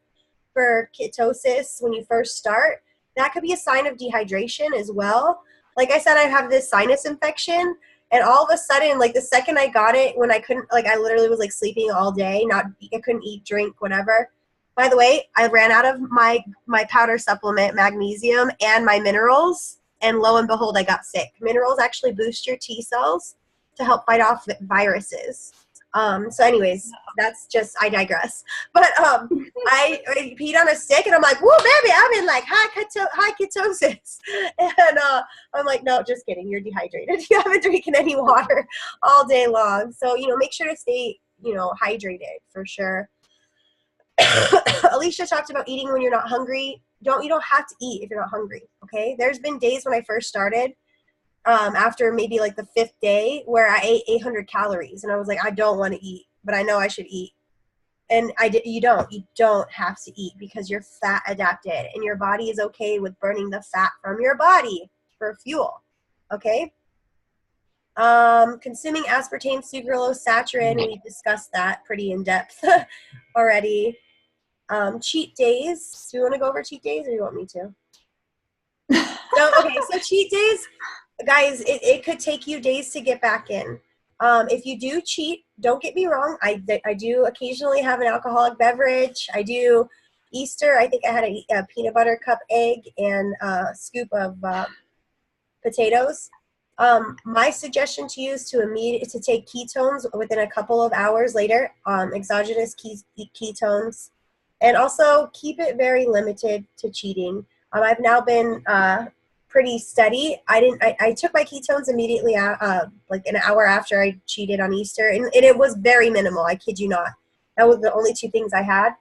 for ketosis when you first start, that could be a sign of dehydration as well. Like I said, I have this sinus infection, and all of a sudden, like the second I got it, when I couldn't, like I literally was like sleeping all day, I couldn't eat, drink, whatever. By the way, I ran out of my powder supplement, magnesium, and my minerals, and lo and behold, I got sick. Minerals actually boost your T cells to help fight off viruses. So anyways, I digress. But I peed on a stick and I'm like, whoa, baby, I'm in like high ketosis. And I'm like, no, just kidding. You're dehydrated. You haven't drinking any water all day long. So, make sure to stay, hydrated for sure. Alicia talked about eating when you're not hungry. You don't have to eat if you're not hungry, okay? There's been days when I first started, after maybe like the 5th day, where I ate 800 calories, and I was like, I don't want to eat, but I know I should eat. And you don't have to eat, because you're fat adapted, and your body is okay with burning the fat from your body for fuel, okay? Consuming aspartame, sucralose, saccharin, we discussed that pretty in depth already. Cheat days. Do you want to go over cheat days, or you want me to? No, okay, so cheat days, guys, it could take you days to get back in. If you do cheat, don't get me wrong, I do occasionally have an alcoholic beverage. I do Easter, I think I had a peanut butter cup egg and a scoop of potatoes. My suggestion to you is to take ketones within a couple of hours later, exogenous ketones, and also keep it very limited to cheating. I've now been pretty steady. I took my ketones immediately, like an hour after I cheated on Easter, and it was very minimal. I kid you not. That was the only 2 things I had.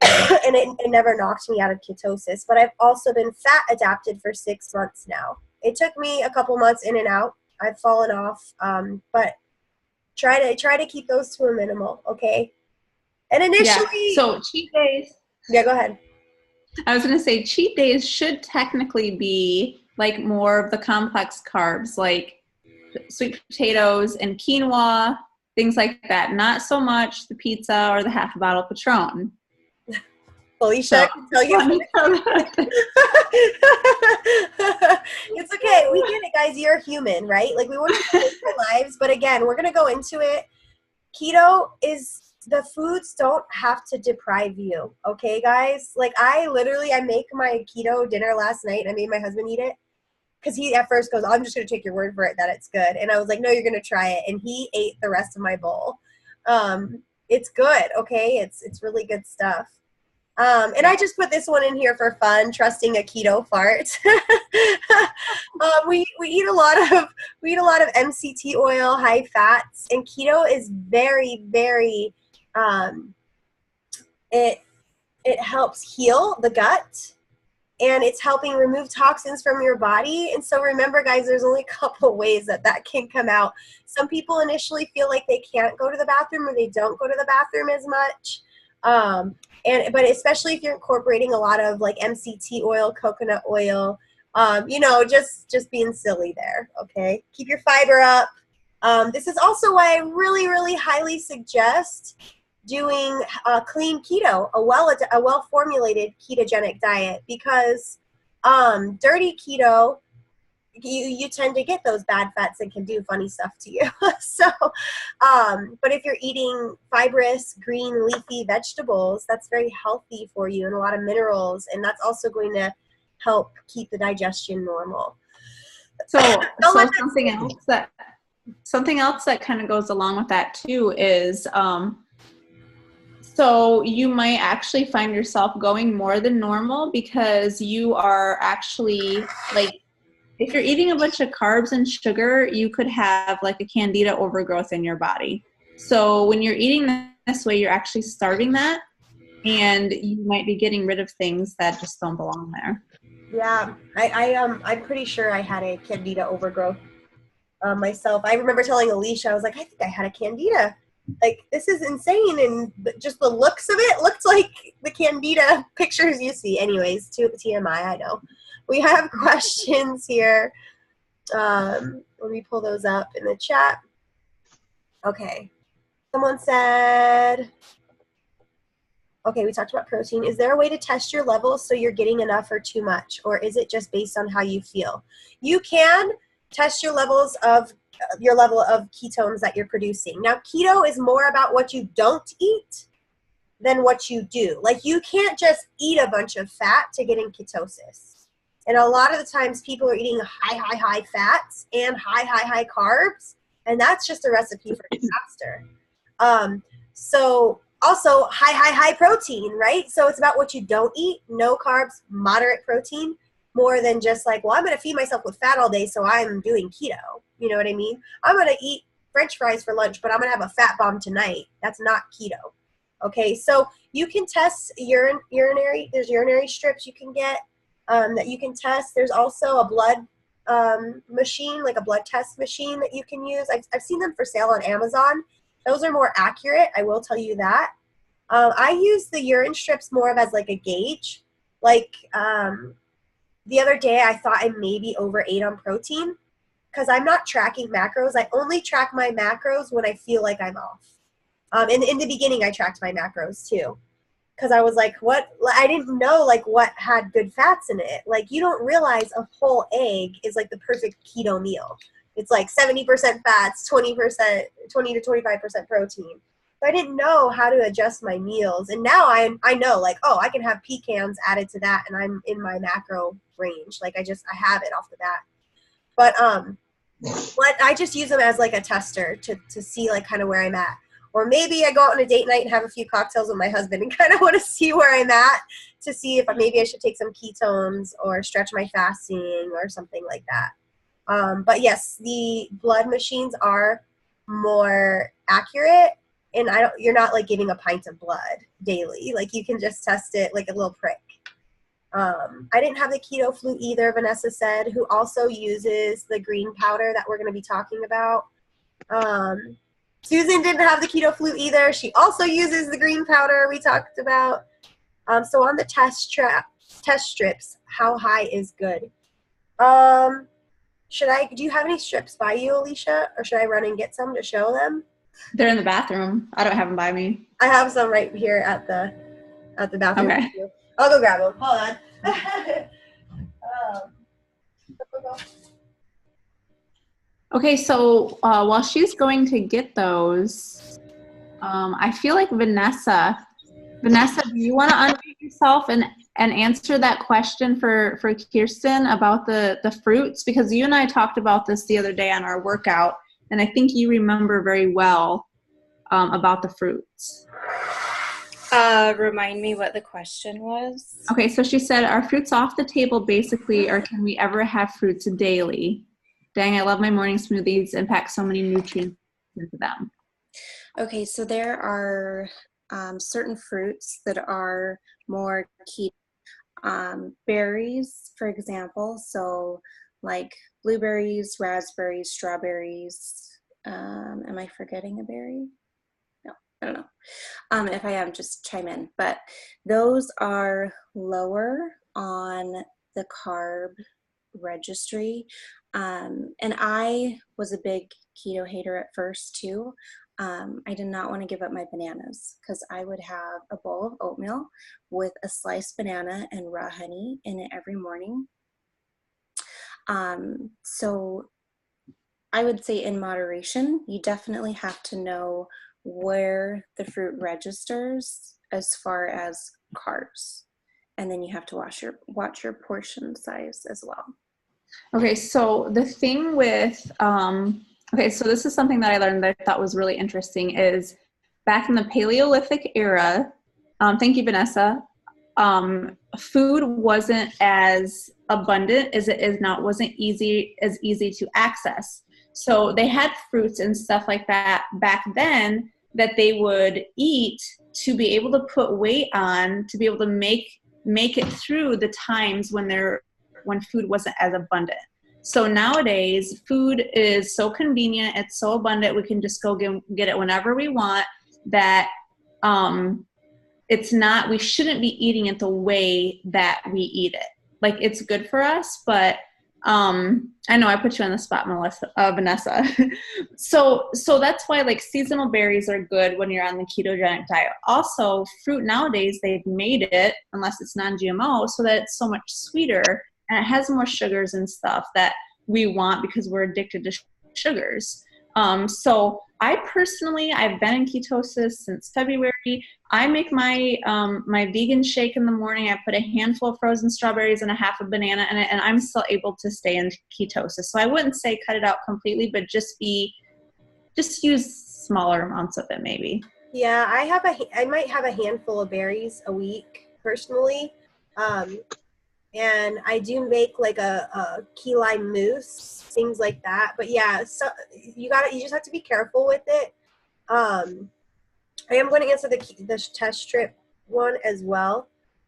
And it never knocked me out of ketosis. But I've also been fat adapted for 6 months now. It took me a couple months in and out. I've fallen off, but try to keep those to a minimal, okay? And initially, so cheat days. Yeah, go ahead. I was going to say cheat days should technically be like more of the complex carbs, like sweet potatoes and quinoa, things like that. Not so much the pizza or the half a bottle of Patron. Alicia, I can tell you. It's okay. We get it, guys. You're human, right? Like, we want to live our lives, but again, we're going to go into it. Keto is, the foods don't have to deprive you, okay, guys? Like, I make my keto dinner last night. I made my husband eat it, because he at first goes, I'm just going to take your word for it that it's good. And I was like, no, you're going to try it. And he ate the rest of my bowl. It's good, okay? It's really good stuff. And I just put this one in here for fun, trusting a keto fart. We eat a lot of MCT oil, high fats, and keto is very, very, it helps heal the gut, and it's helping remove toxins from your body. And so remember, guys, there's only a couple ways that can come out. Some people initially feel like they can't go to the bathroom, or they don't go to the bathroom as much. But especially if you're incorporating a lot of like MCT oil, coconut oil, just being silly there, okay? Keep your fiber up. This is also why I really, really highly suggest doing clean keto, a well-formulated ketogenic diet, because dirty keto, you tend to get those bad fats that can do funny stuff to you. So, but if you're eating fibrous, green, leafy vegetables, that's very healthy for you, and a lot of minerals, and that's also going to help keep the digestion normal. So something else that kind of goes along with that too is, so you might actually find yourself going more than normal, because you are actually, like, if you're eating a bunch of carbs and sugar, you could have like a candida overgrowth in your body. So when you're eating this way, you're actually starving that, and you might be getting rid of things that just don't belong there. Yeah, I'm pretty sure I had a candida overgrowth myself. I remember telling Alicia, I was like, I think I had a candida. Like, this is insane, and just the looks of it looked like the candida pictures you see. Anyways, TMI, I know. We have questions here. Let me pull those up in the chat. Okay. Someone said, okay, we talked about protein. Is there a way to test your levels so you're getting enough or too much? Or is it just based on how you feel? You can test your levels of your level of ketones that you're producing. Now, keto is more about what you don't eat than what you do. Like, you can't just eat a bunch of fat to get in ketosis. And a lot of the times people are eating high fats and high carbs, and that's just a recipe for disaster. So also high protein, right? So it's about what you don't eat, no carbs, moderate protein, more than just like, well, I'm going to feed myself with fat all day, so I'm doing keto. You know what I mean? I'm going to eat French fries for lunch, but I'm going to have a fat bomb tonight. That's not keto. Okay, so you can test there's urinary strips you can get that you can test. There's also a blood machine, like a blood test machine that you can use. I've seen them for sale on Amazon. Those are more accurate, I will tell you that. I use the urine strips more of as like a gauge. Like the other day I thought I maybe overate on protein because I'm not tracking macros. I only track my macros when I feel like I'm off. In the beginning, I tracked my macros too, because I was like, what? I didn't know like what had good fats in it. Like you don't realize a whole egg is like the perfect keto meal. It's like 70% fats, 20%, 20 to 25% protein. So I didn't know how to adjust my meals, and now I know like, oh, I can have pecans added to that, and I'm in my macro range. Like I have it off the bat. But what I just use them as like a tester to see like kind of where I'm at. Or maybe I go out on a date night and have a few cocktails with my husband and kind of want to see where I'm at to see if maybe I should take some ketones or stretch my fasting or something like that. But yes, the blood machines are more accurate, and you're not like giving a pint of blood daily. Like you can just test it like a little prick. I didn't have the keto flu either, Vanessa said, who also uses the green powder that we're going to be talking about. Susan didn't have the keto flu either. She also uses the green powder we talked about. So on the test strips, how high is good? Do you have any strips by you, Alicia, or should I run and get some to show them? They're in the bathroom. I don't have them by me. I have some right here at the bathroom. Okay. I'll go grab them. Hold on. Okay, so while she's going to get those, I feel like Vanessa, do you want to unmute yourself and answer that question for Kirsten about the fruits? Because you and I talked about this the other day on our workout, and I think you remember very well about the fruits. Remind me what the question was. Okay, so she said, are fruits off the table basically, or can we ever have fruits daily? Dang, I love my morning smoothies and pack so many nutrients into them. Okay, so there are certain fruits that are more keto. Berries, for example, so like blueberries, raspberries, strawberries. Am I forgetting a berry? No, I don't know. If I am, just chime in. But those are lower on the carb registry. And I was a big keto hater at first too. I did not want to give up my bananas because I would have a bowl of oatmeal with a sliced banana and raw honey in it every morning. So I would say in moderation, you definitely have to know where the fruit registers as far as carbs. And then you have to watch your portion size as well. Okay, so the thing with, okay, so this is something that I learned that I thought was really interesting is back in the Paleolithic era, thank you, Vanessa, food wasn't as abundant as it is now. It wasn't as easy to access. So they had fruits and stuff like that back then that they would eat to be able to put weight on, to be able to make it through the times when food wasn't as abundant. So nowadays, food is so convenient, it's so abundant, we can just go get it whenever we want, that we shouldn't be eating it the way that we eat it. Like, it's good for us, but I know I put you on the spot, Vanessa. So that's why like seasonal berries are good when you're on the ketogenic diet. Also, fruit nowadays, they've made it, unless it's non-GMO, so that it's so much sweeter and it has more sugars and stuff that we want because we're addicted to sugars. So I personally, I've been in ketosis since February. I make my my vegan shake in the morning. I put a handful of frozen strawberries and a half a banana in it, and I'm still able to stay in ketosis. So I wouldn't say cut it out completely, but just use smaller amounts of it maybe. Yeah, I might have a handful of berries a week personally. And I do make like a key lime mousse, things like that. But yeah, so you just have to be careful with it. I am going to answer the test strip one as well.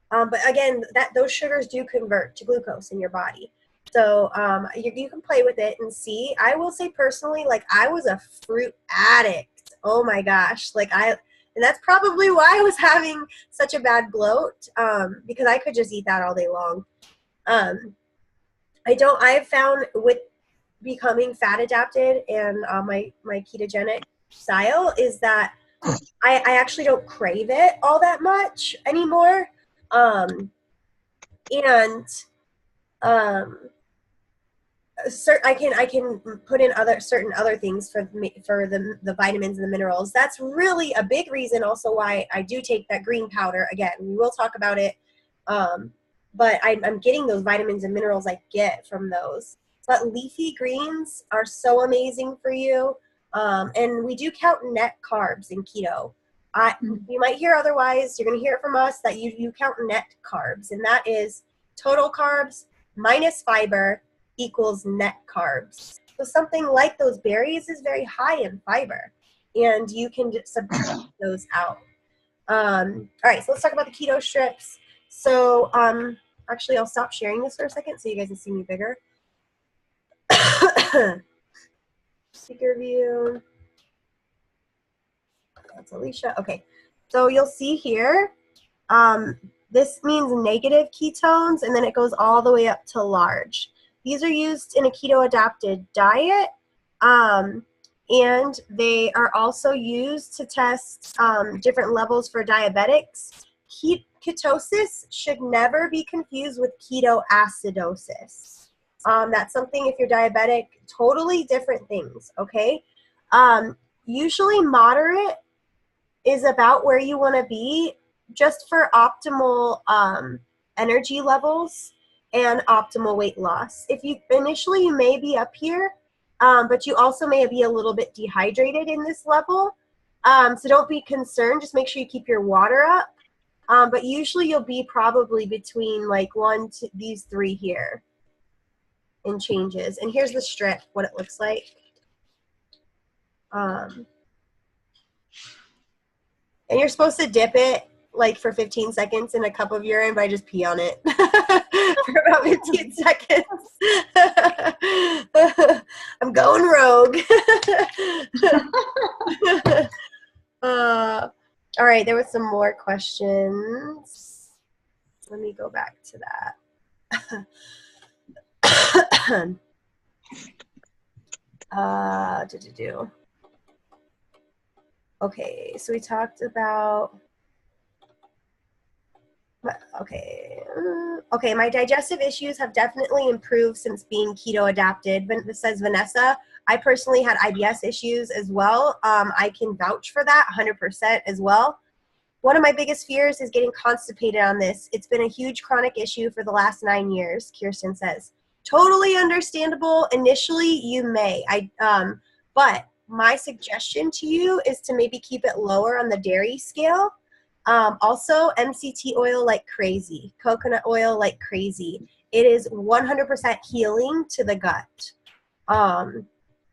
But again, those sugars do convert to glucose in your body. So you can play with it and see. I will say personally, like I was a fruit addict. Oh my gosh. And that's probably why I was having such a bad bloat, because I could just eat that all day long. I've found with becoming fat adapted and my ketogenic style is that I actually don't crave it all that much anymore. And I can put in certain other things for the vitamins and the minerals. That's really a big reason also why I do take that green powder. Again, we will talk about it. But I'm getting those vitamins and minerals I get from those. But leafy greens are so amazing for you. And we do count net carbs in keto. You might hear otherwise. You're going to hear it from us that you count net carbs. And that is total carbs minus fiber equals net carbs. So something like those berries is very high in fiber. And you can subtract those out. All right, so let's talk about the keto strips. So actually, I'll stop sharing this for a second so you guys can see me bigger. Speaker view. That's Alicia. Okay, so you'll see here, this means negative ketones, and then it goes all the way up to large. These are used in a keto-adapted diet, and they are also used to test different levels for diabetics. Ketosis should never be confused with ketoacidosis. That's something, if you're diabetic, totally different things, okay? Usually moderate is about where you want to be just for optimal energy levels and optimal weight loss. If you initially you may be up here, but you also may be a little bit dehydrated in this level. So don't be concerned. Just make sure you keep your water up. But usually you'll be probably between like these three here in changes. And here's the strip, what it looks like. And you're supposed to dip it like for 15 seconds in a cup of urine, but I just pee on it for about 15 seconds. I'm going rogue. All right, there was some more questions. Let me go back to that. Okay, so we talked about, okay, my digestive issues have definitely improved since being keto adapted. This says Vanessa. I personally had IBS issues as well. I can vouch for that 100% as well. One of my biggest fears is getting constipated on this. It's been a huge chronic issue for the last 9 years, Kirsten says. Totally understandable. Initially, you may. But my suggestion to you is to maybe keep it lower on the dairy scale. Also, MCT oil like crazy. Coconut oil like crazy. It is 100% healing to the gut.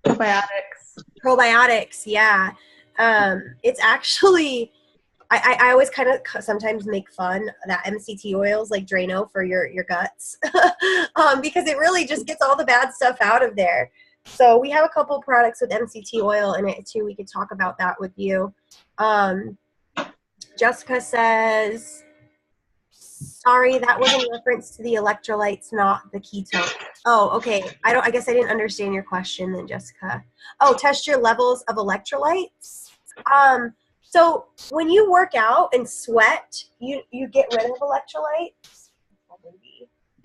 Probiotics, yeah. It's actually, I always kind of sometimes make fun that MCT oils like Drano for your guts because it really just gets all the bad stuff out of there. So we have a couple products with MCT oil in it too. We could talk about that with you. Jessica says, sorry, that was in reference to the electrolytes, not the ketone. Oh, okay. I guess I didn't understand your question then, Jessica. Oh, test your levels of electrolytes. So when you work out and sweat, you get rid of electrolytes?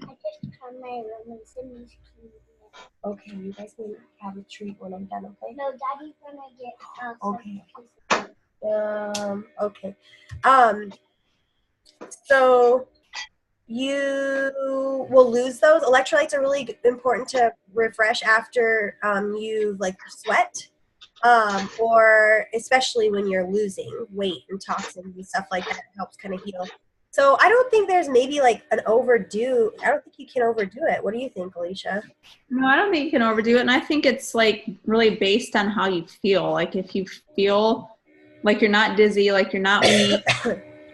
I just come my room and finish. Okay, you guys can have a treat when I'm done, okay? No, Daddy's gonna get okay. So you will lose those. Electrolytes are really important to refresh after you like sweat. Or especially when you're losing weight and toxins and stuff like that, it helps kind of heal. So I don't think there's maybe like an overdue. I don't think you can overdo it. What do you think, Alicia? No, I don't think you can overdo it. And I think it's like really based on how you feel. Like if you feel Like you're not dizzy, like you're not weak.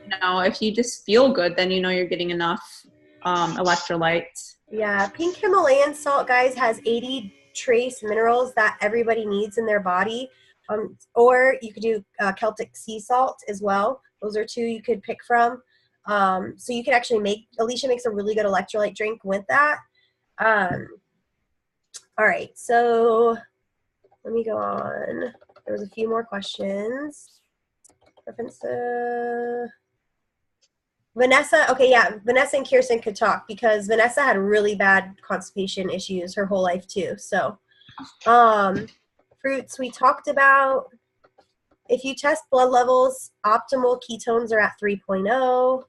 If you just feel good, then you're getting enough electrolytes. Yeah, pink Himalayan salt, guys, has 80 trace minerals that everybody needs in their body. Or you could do Celtic sea salt as well. Those are two you could pick from. So you can actually Alicia makes a really good electrolyte drink with that. All right, so let me go on. There was a few more questions. Vanessa, okay, yeah, Vanessa and Kirsten could talk because Vanessa had really bad constipation issues her whole life too. So, fruits we talked about. If you test blood levels, optimal ketones are at 3.0.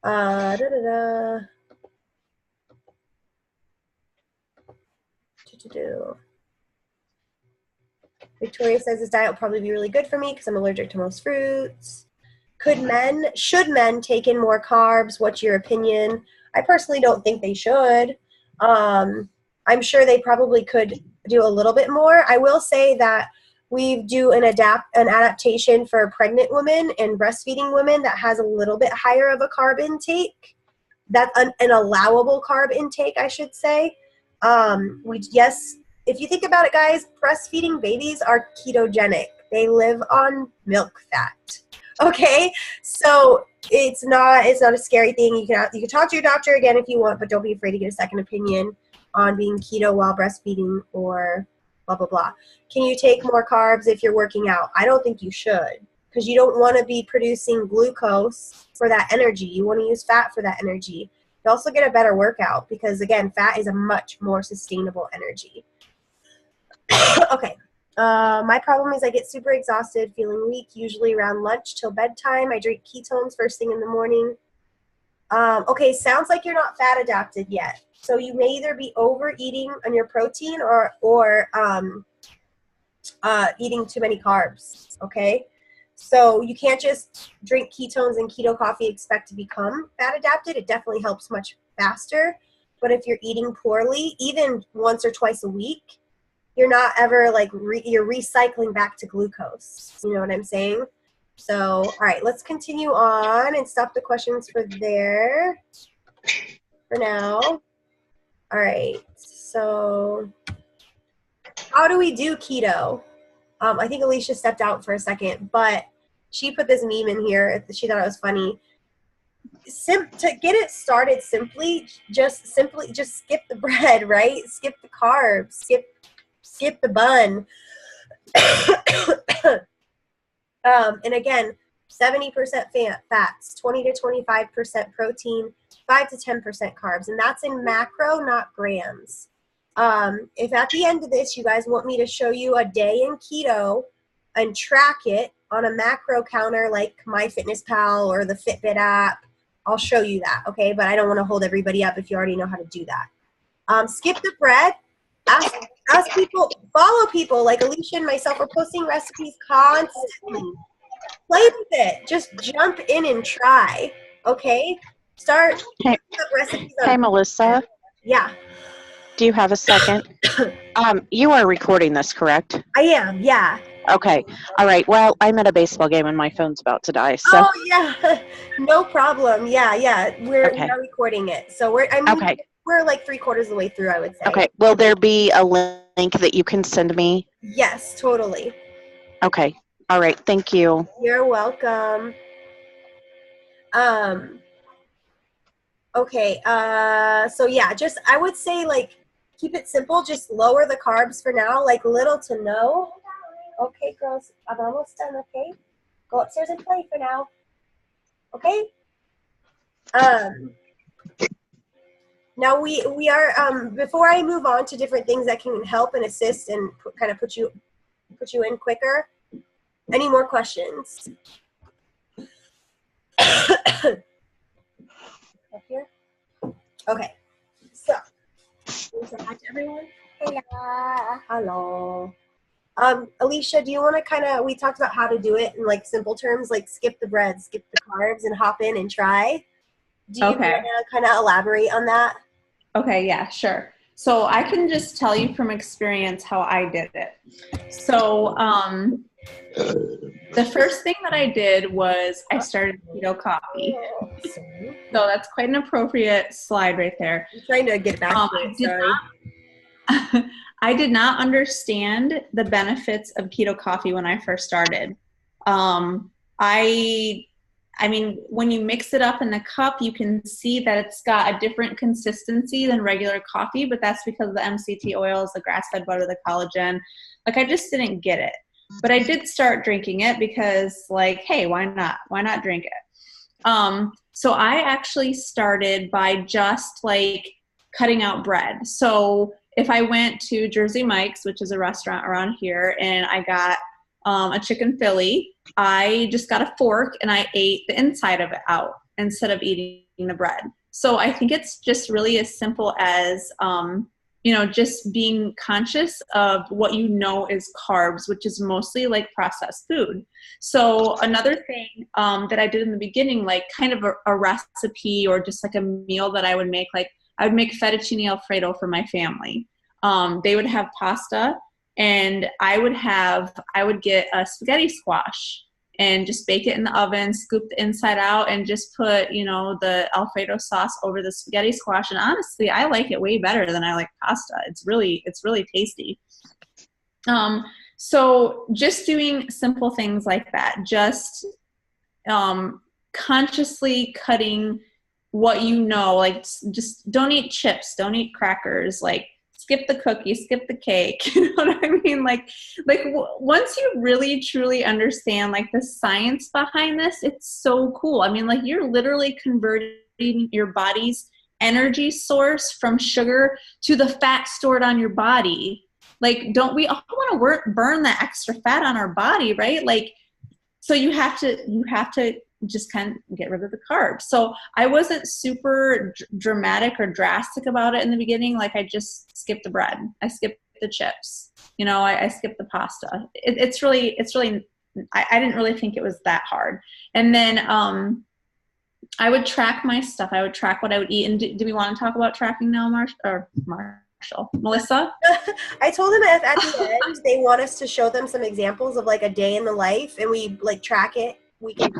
Da, da, da. Victoria says this diet will probably be really good for me because I'm allergic to most fruits. Should men take in more carbs? What's your opinion? I personally don't think they should. I'm sure they probably could do a little bit more. I will say that we do an adaptation for pregnant women and breastfeeding women that has a little bit higher of a carb intake. That's an allowable carb intake, I should say. If you think about it, guys, breastfeeding babies are ketogenic. They live on milk fat. Okay, so it's not a scary thing. You can talk to your doctor again if you want, but don't be afraid to get a second opinion on being keto while breastfeeding or blah blah blah. Can you take more carbs if you're working out? I don't think you should because you don't want to be producing glucose for that energy. You want to use fat for that energy. You also get a better workout because again, fat is a much more sustainable energy. Okay. My problem is I get super exhausted, feeling weak, usually around lunch till bedtime. I drink ketones first thing in the morning. Okay, sounds like you're not fat adapted yet. So you may either be overeating on your protein or eating too many carbs, okay? So you can't just drink ketones and keto coffee expect to become fat adapted. It definitely helps much faster. But if you're eating poorly, even once or twice a week, you're not ever you're recycling back to glucose. You know what I'm saying? So, all right, let's continue on and stop the questions for now. All right, so how do we do keto? I think Alicia stepped out for a second, but she put this meme in here. She thought it was funny. To get it started just skip the bread, right? Skip the carbs, skip the bun. And again, 70% fats, 20 to 25% protein, 5 to 10% carbs. And that's in macro, not grams. If at the end of this, you guys want me to show you a day in keto and track it on a macro counter like MyFitnessPal or the Fitbit app, I'll show you that, okay? But I don't want to hold everybody up if you already know how to do that. Skip the bread. Ask people, follow people like Alicia and myself. We're posting recipes constantly. Play with it. Just jump in and try. Okay? Start recipes. Hey, Melissa. Yeah. Do you have a second? You are recording this, correct? I am, yeah. Okay. All right. Well, I'm at a baseball game and my phone's about to die. So. Oh, yeah. No problem. Yeah. We are recording it. So we're like 3/4 of the way through, I would say. Okay. Will there be a link that you can send me? Yes, totally. Okay. All right. Thank you. You're welcome. Okay. So yeah, I would say keep it simple. Just lower the carbs for now, little to no. Okay, girls, I'm almost done. Okay, go upstairs and play for now. Okay. Now we are before I move on to different things that can help and assist and kind of put you in quicker. Any more questions? Up here. Okay. So, say hi to everyone. Hello. Alicia, do you want to we talked about how to do it in simple terms, skip the bread, skip the carbs, and hop in and try. Do you want to kind of elaborate on that? Okay, yeah, sure. So I can just tell you from experience how I did it. So the first thing that I did was I started keto coffee. So that's quite an appropriate slide right there. I'm trying to get back to it, sorry. I did not understand the benefits of keto coffee when I first started. I mean, when you mix it up in the cup, you can see that it's got a different consistency than regular coffee, but that's because of the MCT oils, the grass-fed butter, the collagen. Like, I just didn't get it. But I did start drinking it because, like, hey, why not? Why not drink it? So I actually started by just, like, cutting out bread. So if I went to Jersey Mike's, which is a restaurant around here, and I got a chicken Philly, I just got a fork and I ate the inside of it out instead of eating the bread. So I think it's just really as simple as, just being conscious of what you know is carbs, which is mostly like processed food. So another thing that I did in the beginning, like kind of a recipe or just like a meal that I would make, like I would make fettuccine Alfredo for my family. They would have pasta, and I would get a spaghetti squash and just bake it in the oven, scoop the inside out, and just put, the Alfredo sauce over the spaghetti squash. And honestly, I like it way better than I like pasta. It's really tasty. So just doing simple things like that, just consciously cutting what like just don't eat chips, don't eat crackers, like skip the cookie, skip the cake. You know what I mean? Like once you really truly understand like the science behind this, it's so cool. I mean, like you're literally converting your body's energy source from sugar to the fat stored on your body. Like, don't we all want to burn that extra fat on our body, right? Like, so you have to just kind of get rid of the carbs. So I wasn't super dramatic or drastic about it in the beginning. Like I just skipped the bread. I skipped the chips. I skipped the pasta. It's really, I didn't really think it was that hard. And then I would track my stuff. I would track what I would eat. And do we want to talk about tracking now, Melissa? I told them at the end, they want us to show them some examples of like a day in the life, and we like track it. We can.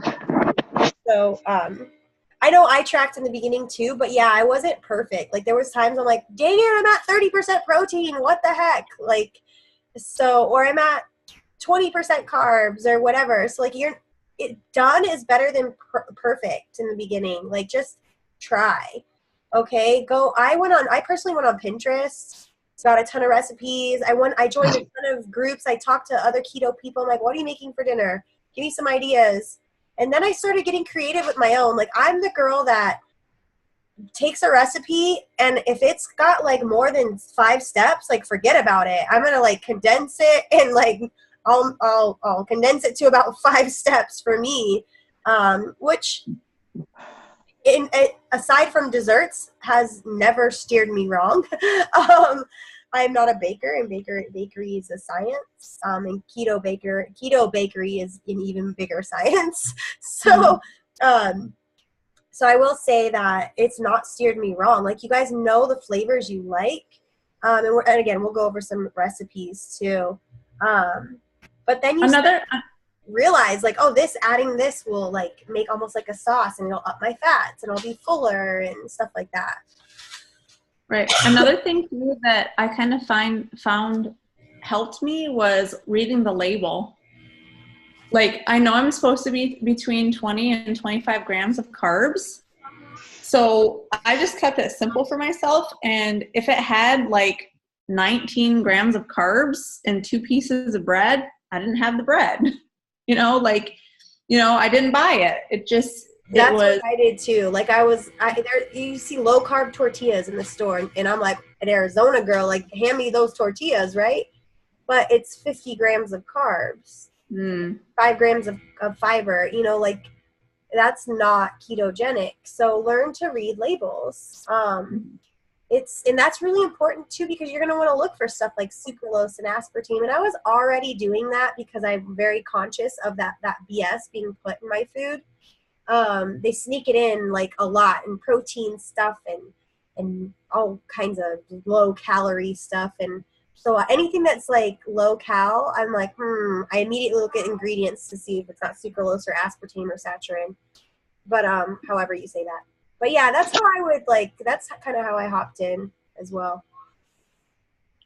So I know I tracked in the beginning too, but yeah, I wasn't perfect. Like there was times I'm like, dang it, I'm at 30% protein. What the heck? Like, so, or I'm at 20% carbs or whatever. So like done is better than perfect in the beginning. Like just try. Okay, I personally went on Pinterest, got a ton of recipes. I joined a ton of groups. I talked to other keto people. I'm like, what are you making for dinner? Give me some ideas. And then I started getting creative with my own. Like I'm the girl that takes a recipe, and if it's got like more than 5 steps, like forget about it. I'm going to like condense it, and like I'll condense it to about 5 steps for me, which aside from desserts has never steered me wrong. I'm not a baker, and bakery is a science, and keto bakery is an even bigger science. So so I will say that it's not steered me wrong. Like you guys know the flavors you like, and again we'll go over some recipes too, but then you realize like, oh, adding this will like make almost like a sauce, and it'll up my fats, and I'll be fuller and stuff like that. Right. Another thing too that I kind of found helped me was reading the label. Like I know I'm supposed to be between 20 and 25 grams of carbs. So I just kept it simple for myself. And if it had like 19 grams of carbs and 2 pieces of bread, I didn't have the bread. I didn't buy it. That's what I did too. Like you see low carb tortillas in the store, and I'm like an Arizona girl, like hand me those tortillas, right? But it's 50 grams of carbs, 5 grams of fiber, like that's not ketogenic. So learn to read labels. And that's really important too, because you're going to want to look for stuff like sucralose and aspartame. And I was already doing that because I'm very conscious of that BS being put in my food. They sneak it in like a lot, and protein stuff, and and all kinds of low calorie stuff. And so anything that's like low cal, I'm like, I immediately look at ingredients to see if it's not sucralose or aspartame or saccharin. But however you say that. But yeah, that's how I would like. That's kind of how I hopped in as well.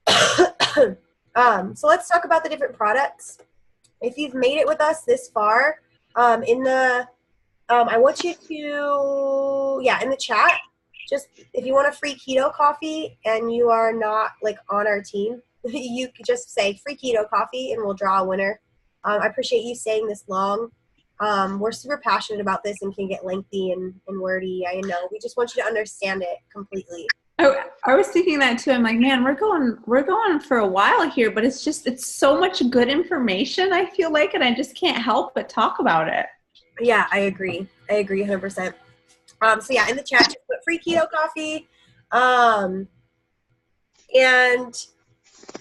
So let's talk about the different products. If you've made it with us this far, in the I want you to in the chat. Just if you want a free keto coffee and you are not like on our team, you could just say free keto coffee and we'll draw a winner. I appreciate you staying this long. We're super passionate about this and can get lengthy and wordy. I know. We just want you to understand it completely. I was thinking that too. I'm like, man, we're going for a while here, but it's so much good information, I feel like, and I just can't help but talk about it. Yeah, I agree 100%. So yeah, in the chat, just put free keto coffee. And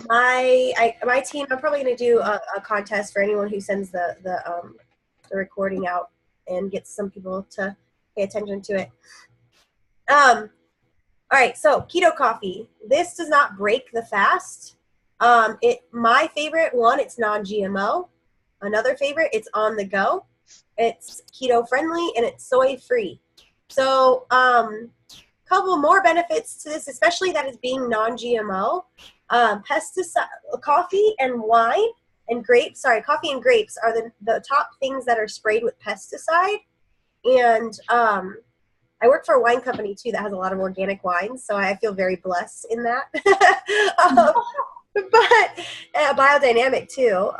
my team, I'm probably going to do a contest for anyone who sends the recording out and gets some people to pay attention to it. All right, so keto coffee. This does not break the fast. My favorite one, it's non-GMO. Another favorite, it's on the go. It's keto friendly and it's soy free. So couple more benefits to this, especially that is being non-GMO. Coffee and wine and grapes. Coffee and grapes are the top things that are sprayed with pesticide. And I work for a wine company too that has a lot of organic wines, so I feel very blessed in that. But biodynamic too,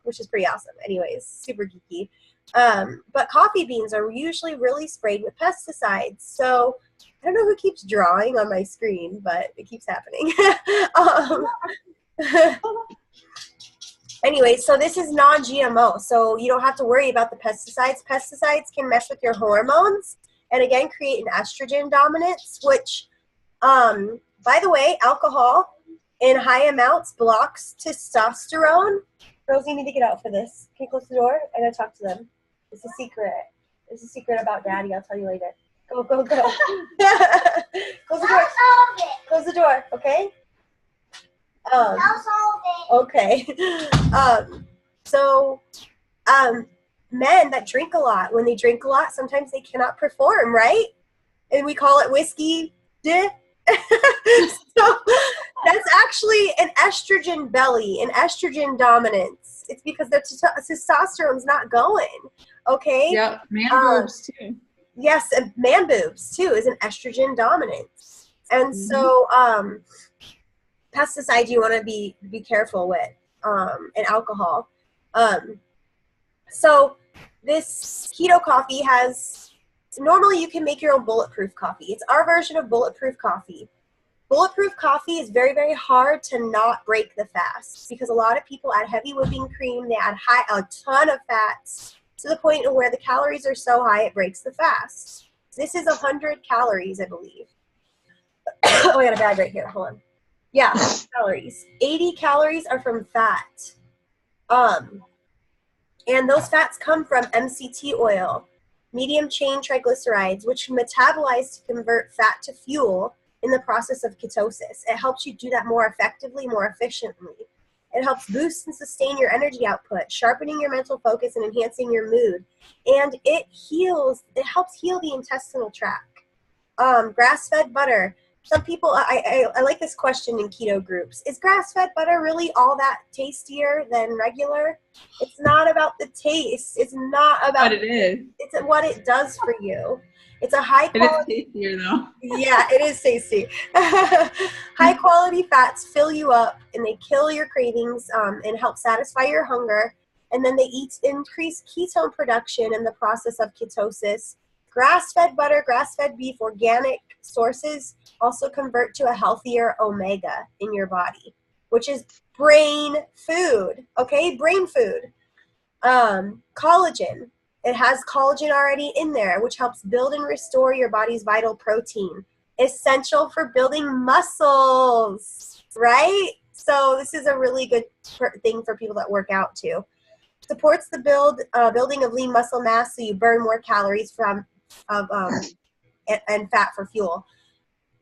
which is pretty awesome. Anyways, super geeky. But coffee beans are usually really sprayed with pesticides. So I don't know who keeps drawing on my screen, but it keeps happening. Anyway, so this is non-GMO, so you don't have to worry about the pesticides. Pesticides can mess with your hormones and, again, create an estrogen dominance, which, by the way, alcohol in high amounts blocks testosterone. Girls, you need to get out for this. Can you close the door? I gotta talk to them. It's a secret. It's a secret about Daddy. I'll tell you later. Go, go, go. Close the door. Close the door, okay? Okay. Men that drink a lot, when they drink a lot, sometimes they cannot perform, right? And we call it whiskey dip. So that's actually an estrogen belly, an estrogen dominance. It's because their testosterone's not going, okay? Yep, man boobs too. Yes, and man boobs too is an estrogen dominance. And so pesticides you want to be careful with, and alcohol. So this keto coffee normally you can make your own bulletproof coffee. It's our version of bulletproof coffee. Bulletproof coffee is very, very hard to not break the fast because a lot of people add heavy whipping cream, they add a ton of fats to the point where the calories are so high it breaks the fast. This is 100 calories, I believe. Oh, I got a bag right here. Hold on. Yeah, calories. 80 calories are from fat. And those fats come from MCT oil, medium chain triglycerides, which metabolize to convert fat to fuel in the process of ketosis. It helps you do that more effectively, more efficiently. It helps boost and sustain your energy output, sharpening your mental focus and enhancing your mood. And it helps heal the intestinal tract. Grass-fed butter. Some people, I like this question in keto groups. Is grass-fed butter really all that tastier than regular? It's not about the taste. It's not about what it is. It's what it does for you. It's a high quality. It is tastier though. Yeah, it is tasty. High quality fats fill you up and they kill your cravings and help satisfy your hunger. And then they increase ketone production in the process of ketosis. Grass-fed butter, grass-fed beef, organic sources also convert to a healthier omega in your body, which is brain food, okay? Brain food. Collagen. It has collagen already in there, which helps build and restore your body's vital protein. Essential for building muscles, right? So this is a really good thing for people that work out too. Supports the building of lean muscle mass so you burn more calories and fat for fuel.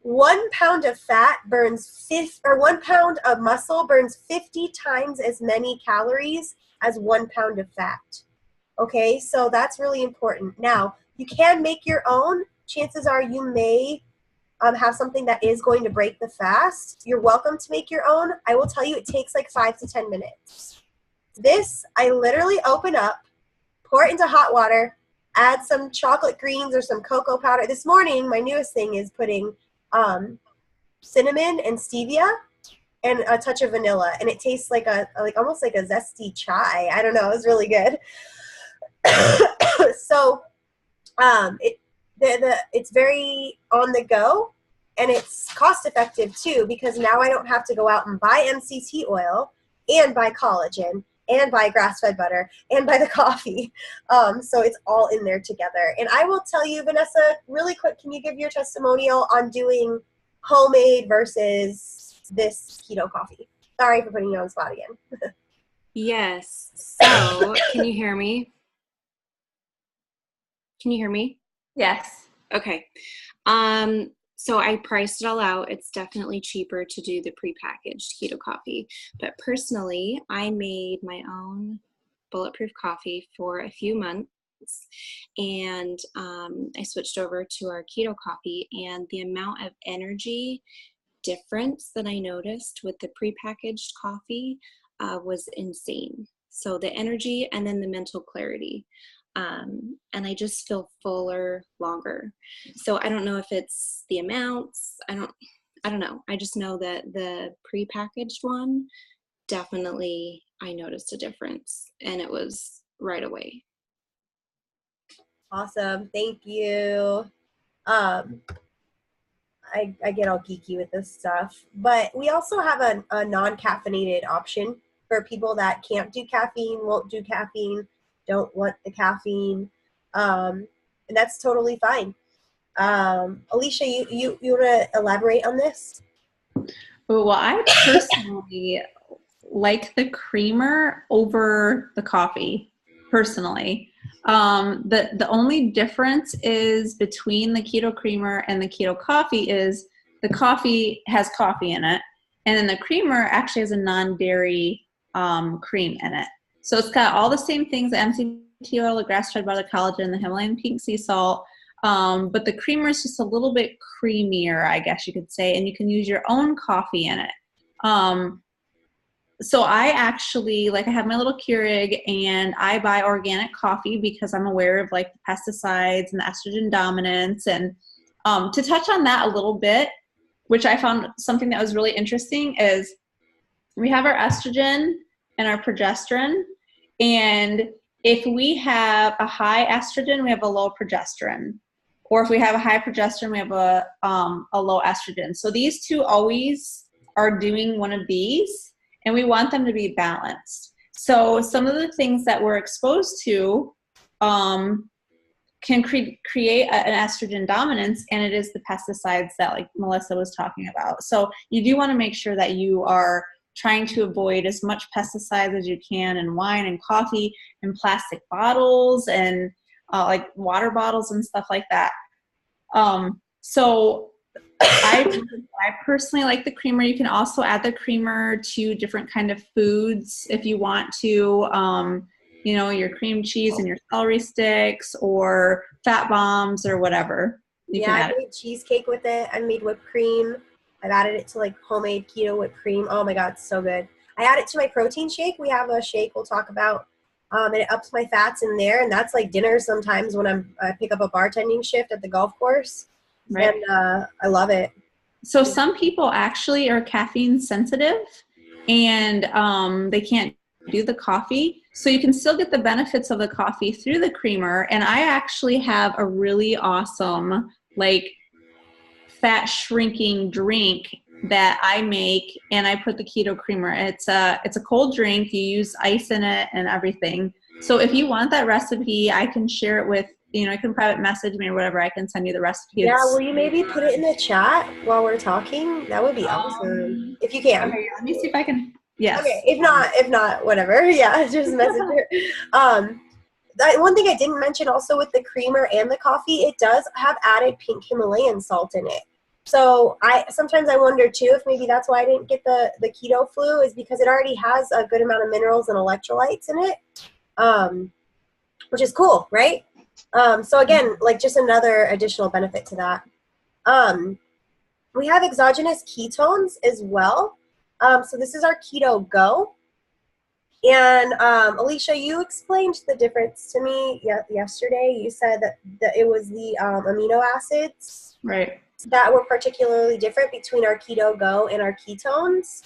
1 pound of fat burns 1 pound of muscle burns 50 times as many calories as 1 pound of fat. Okay, so that's really important. Now, you can make your own. Chances are you may have something that is going to break the fast. You're welcome to make your own. I will tell you it takes like 5 to 10 minutes. This, I literally open up, pour it into hot water, add some chocolate greens or some cocoa powder. This morning, my newest thing is putting cinnamon and stevia and a touch of vanilla, and it tastes like almost like a zesty chai. I don't know. It's really good. So it's very on the go, and it's cost effective too, because now I don't have to go out and buy MCT oil and buy collagen and buy grass-fed butter and buy the coffee. So it's all in there together. And I will tell you, Vanessa, really quick, can you give your testimonial on doing homemade versus this keto coffee? Sorry for putting you on the spot again. Yes. So, can you hear me? Can you hear me? Yes. Okay. So I priced it all out. It's definitely cheaper to do the prepackaged keto coffee. But personally, I made my own bulletproof coffee for a few months. And I switched over to our keto coffee, and the amount of energy difference that I noticed with the prepackaged coffee was insane. So the energy and then the mental clarity. And I just feel fuller longer. So I don't know if it's the amounts. I don't know. I just know that the prepackaged one, definitely I noticed a difference, and it was right away. Awesome. Thank you. I get all geeky with this stuff, but we also have a non-caffeinated option for people that can't do caffeine, won't do caffeine, don't want the caffeine, and that's totally fine. Alicia, you want to elaborate on this? Well, I personally like the creamer over the coffee, personally. The only difference is between the keto creamer and the keto coffee is the coffee has coffee in it, and then the creamer actually has a non-dairy cream in it. So it's got all the same things: the MCT oil, the grass-fed butter, collagen, the Himalayan pink sea salt. But the creamer is just a little bit creamier, I guess you could say, and you can use your own coffee in it. So I actually, I have my little Keurig, and I buy organic coffee because I'm aware of the pesticides and the estrogen dominance. And to touch on that a little bit, which I found something that was really interesting, is we have our estrogen and our progesterone. And if we have a high estrogen, we have a low progesterone. Or if we have a high progesterone, we have a low estrogen. So these two always are doing one of these, and we want them to be balanced. So some of the things that we're exposed to can create an estrogen dominance, and it is the pesticides that Melissa was talking about. So you do want to make sure that you are trying to avoid as much pesticides as you can in wine and coffee and plastic bottles and water bottles and stuff like that. So I personally like the creamer. You can also add the creamer to different kind of foods if you want to, your cream cheese and your celery sticks or fat bombs or whatever. I made cheesecake with it. I made whipped cream. I've added it to homemade keto whipped cream. Oh my God, it's so good. I add it to my protein shake. We have a shake we'll talk about. And it ups my fats in there, and that's dinner sometimes when I pick up a bartending shift at the golf course. Right. And I love it. So some people actually are caffeine sensitive, and they can't do the coffee. So you can still get the benefits of the coffee through the creamer. And I actually have a really awesome fat shrinking drink that I make, and I put the keto creamer. It's a cold drink. You use ice in it and everything. So if you want that recipe, I can share it with, you can private message me or whatever. I can send you the recipe. Yeah, will you maybe put it in the chat while we're talking? That would be awesome. If you can. Okay, let me see if I can. Yes. Okay, if not, whatever. Yeah, just message her. One thing I didn't mention also with the creamer and the coffee, it does have added pink Himalayan salt in it. So sometimes I wonder too if maybe that's why I didn't get the keto flu, is because it already has a good amount of minerals and electrolytes in it, which is cool, right? So again, like just another additional benefit to that. We have exogenous ketones as well. So this is our Keto Go. And Alicia, you explained the difference to me yesterday. You said that it was the amino acids Right. that were particularly different between our Keto Go and our ketones.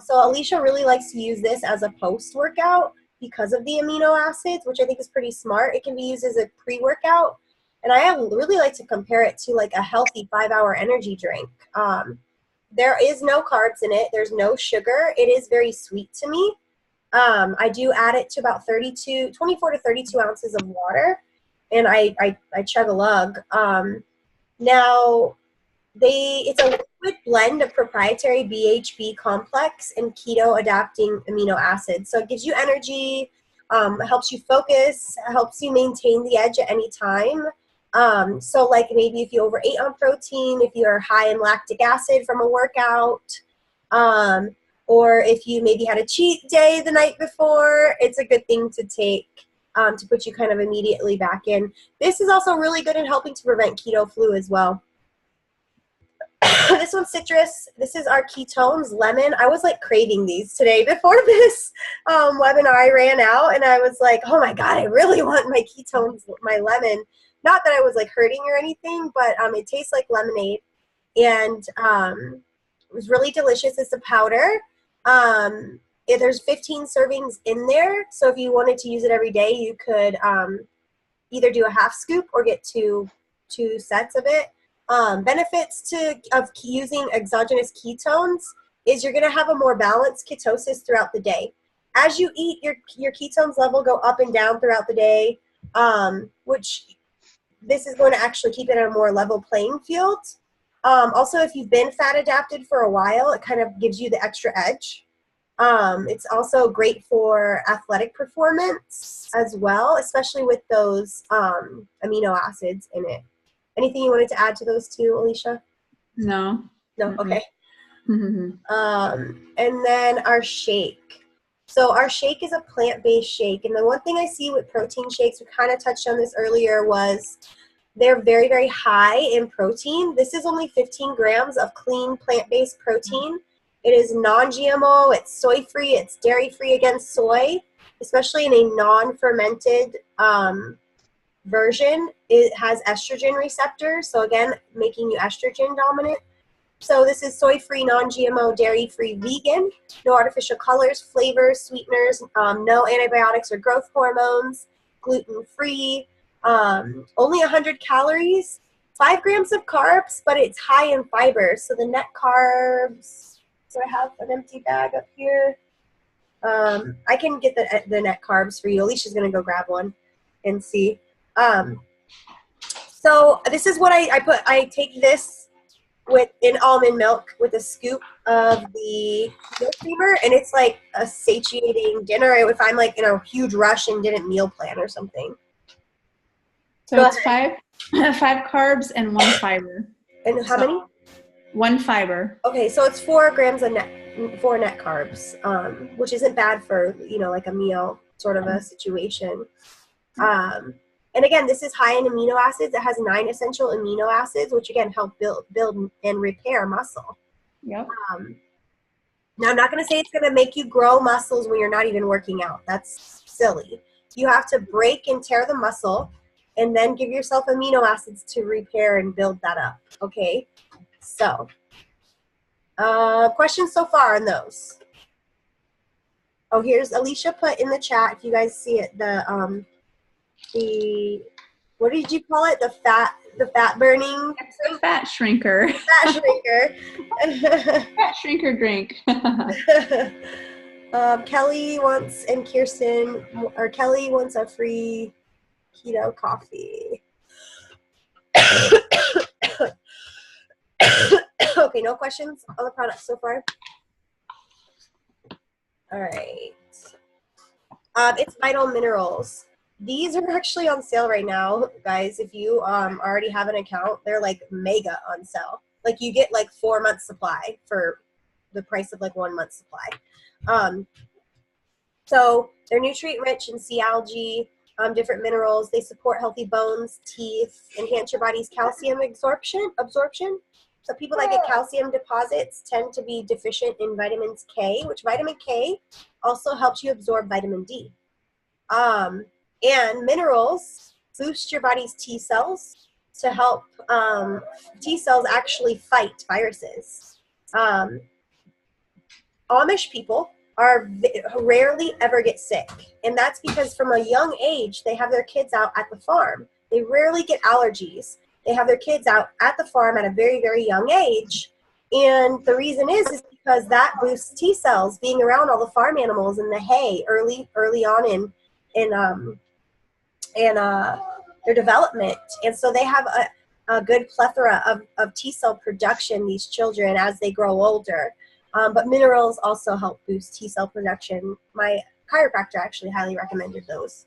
So Alicia really likes to use this as a post-workout because of the amino acids, which I think is pretty smart. It can be used as a pre-workout. And I really like to compare it to like a healthy 5-hour energy drink. There is no carbs in it. There's no sugar. It is very sweet to me. I do add it to about 24 to 32 ounces of water, and I chug a lug. Now, it's a liquid blend of proprietary BHB complex and keto adapting amino acids. So it gives you energy, helps you focus, helps you maintain the edge at any time. So like maybe if you overate on protein, if you're high in lactic acid from a workout, or if you maybe had a cheat day the night before, it's a good thing to take to put you kind of immediately back in. This is also really good in helping to prevent keto flu as well. This one's citrus. This is our ketones, lemon. I was like craving these today before this webinar. I ran out and I was like, oh my God, I really want my ketones, my lemon. Not that I was like hurting or anything, but it tastes like lemonade. And it was really delicious. It's a powder. There's 15 servings in there. So if you wanted to use it every day, you could either do a half scoop or get two sets of it. Benefits of using exogenous ketones is you're going to have a more balanced ketosis throughout the day. As you eat, your ketones level go up and down throughout the day, which this is going to actually keep it at a more level playing field. Also, if you've been fat adapted for a while, it kind of gives you the extra edge. It's also great for athletic performance as well, especially with those amino acids in it. Anything you wanted to add to those two, Alicia? No. No? Okay. Mm-hmm. And then our shake. So our shake is a plant-based shake. And the one thing I see with protein shakes, we kind of touched on this earlier, was they're very, very high in protein. This is only 15 grams of clean plant-based protein. It is non-GMO, it's soy-free, it's dairy-free against soy, especially in a non-fermented version. It has estrogen receptors, so again, making you estrogen dominant. So this is soy-free, non-GMO, dairy-free, vegan, no artificial colors, flavors, sweeteners, no antibiotics or growth hormones, gluten-free, only 100 calories, 5 grams of carbs, but it's high in fiber. So the net carbs, so I have an empty bag up here. I can get the net carbs for you. Alicia's going to go grab one and see. So this is what I take this in almond milk with a scoop of the milk creamer, and it's like a satiating dinner if I'm like in a huge rush and didn't meal plan or something. So it's five carbs and 1 fiber. And how many? 1 fiber. Okay, so it's 4 grams of four net carbs, which isn't bad for like a meal sort of a situation. And again, this is high in amino acids. It has 9 essential amino acids, which again help build and repair muscle. Yep. Now, I'm not going to say it's going to make you grow muscles when you're not even working out. That's silly. You have to break and tear the muscle and then give yourself amino acids to repair and build that up. Okay? So, questions so far on those? Oh, here's Alicia put in the chat, if you guys see it, the what did you call it? The fat burning? It's the fat shrinker. Fat shrinker. Fat shrinker drink. Kelly wants, and Kirsten, or Kelly wants a free keto coffee. Okay, no questions on the product so far? All right. It's Vital Minerals. These are actually on sale right now, guys. If you already have an account, they're like mega on sale. Like you get like 4 months supply for the price of like 1 month supply. So they're nutrient rich in sea algae, different minerals. They support healthy bones, teeth, enhance your body's calcium absorption. So people that get calcium deposits tend to be deficient in vitamins K, which vitamin K also helps you absorb vitamin D. And minerals boost your body's T cells to help T cells actually fight viruses. Amish people rarely ever get sick, and that's because from a young age they have their kids out at the farm. They rarely get allergies. They have their kids out at the farm at a very, very young age, and the reason is because that boosts T cells being around all the farm animals in the hay early on in their development. And so they have a good plethora of T cell production, these children, as they grow older. But minerals also help boost T cell production. My chiropractor actually highly recommended those.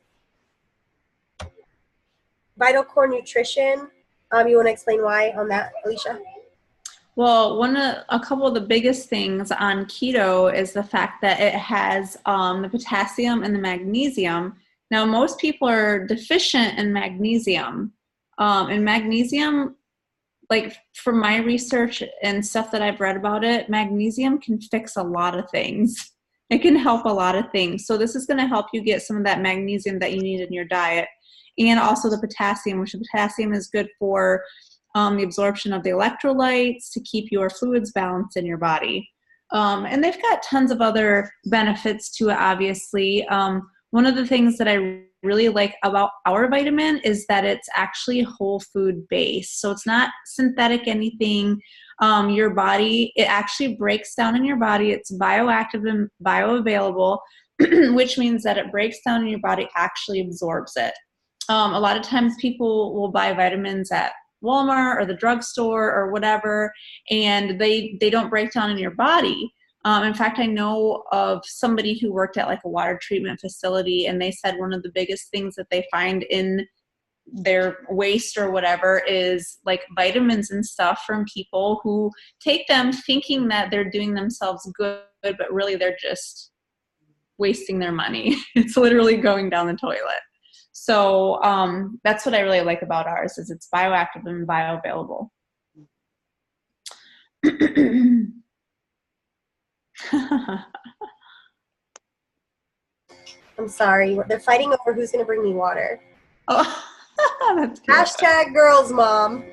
Vital Core Nutrition. You want to explain why on that, Alicia? Well, a couple of the biggest things on keto is the fact that it has the potassium and the magnesium. Now, most people are deficient in magnesium. And magnesium, like from my research and stuff that I've read about it, magnesium can fix a lot of things. It can help a lot of things. So this is going to help you get some of that magnesium that you need in your diet. And also the potassium, which the potassium is good for the absorption of the electrolytes to keep your fluids balanced in your body. And they've got tons of other benefits to it, obviously. One of the things that I really like about our vitamin is that it's actually whole food based. So it's not synthetic anything. Your body, it actually breaks down in your body. It's bioactive and bioavailable, which means that it breaks down in your body, actually absorbs it. A lot of times people will buy vitamins at Walmart or the drugstore or whatever, and they don't break down in your body. In fact, I know of somebody who worked at like a water treatment facility, and they said one of the biggest things that they find in their waste or whatever is like vitamins and stuff from people who take them thinking that they're doing themselves good, but really they're just wasting their money. It's literally going down the toilet. So that's what I really like about ours, is it's bioactive and bioavailable. I'm sorry. They're fighting over who's going to bring me water. Oh, that's cute. Hashtag girls mom.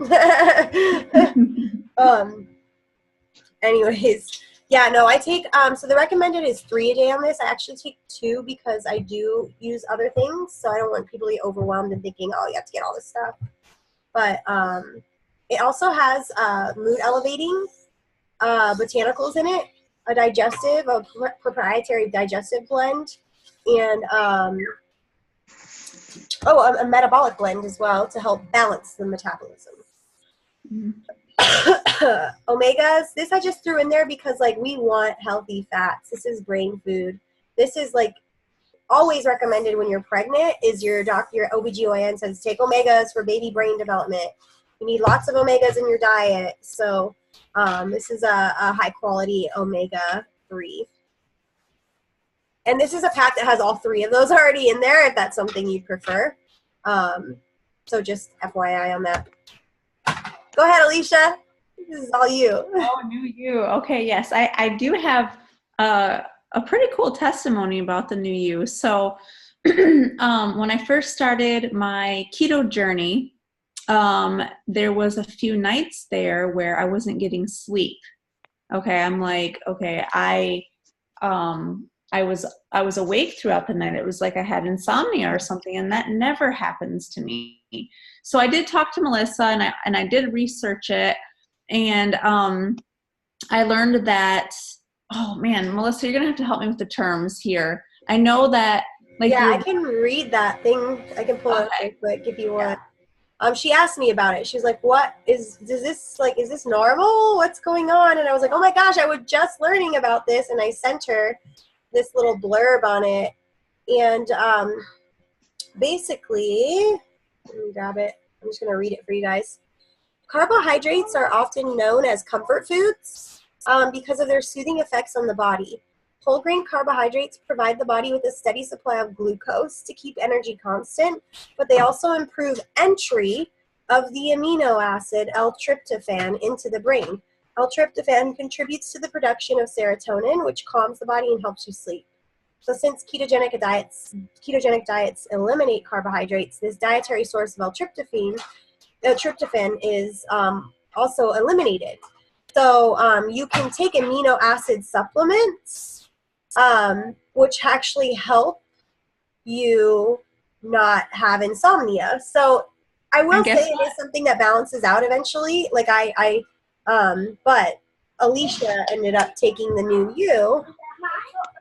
Anyways, yeah, no, I take, so the recommended is 3 a day on this. I actually take 2 because I do use other things. So I don't want people to get overwhelmed and thinking, oh, you have to get all this stuff. But it also has mood elevating botanicals in it, a proprietary digestive blend, and a metabolic blend as well to help balance the metabolism. Omegas, this I just threw in there because like we want healthy fats. This is brain food. This is like always recommended when you're pregnant. Is your doctor, your OBGYN says take omegas for baby brain development. You need lots of omegas in your diet. So this is a high quality omega-3. And this is a pack that has all 3 of those already in there if that's something you prefer. So just FYI on that. Go ahead, Alicia. This is all you. Oh, new you. Okay, yes. I do have a pretty cool testimony about the new you. So when I first started my keto journey, there was a few nights there where I wasn't getting sleep. Okay, I'm like, okay, I was awake throughout the night. It was like I had insomnia or something, and that never happens to me. So I did talk to Melissa, and I did research it, and I learned that, oh man, Melissa, you're gonna have to help me with the terms here. I know that, like, yeah, I can read that thing. I can pull it up real quick if you want. She asked me about it. She was like, is this normal? What's going on? And I was like, oh my gosh, I was just learning about this. And I sent her this little blurb on it. And basically, let me grab it. I'm just going to read it for you guys. Carbohydrates are often known as comfort foods because of their soothing effects on the body. Whole grain carbohydrates provide the body with a steady supply of glucose to keep energy constant, but they also improve entry of the amino acid L-tryptophan into the brain. L-tryptophan contributes to the production of serotonin, which calms the body and helps you sleep. So since ketogenic diets eliminate carbohydrates, this dietary source of tryptophan is also eliminated. So you can take amino acid supplements, which actually help you not have insomnia. So I will say it is something that balances out eventually. Like but Alicia ended up taking the new you.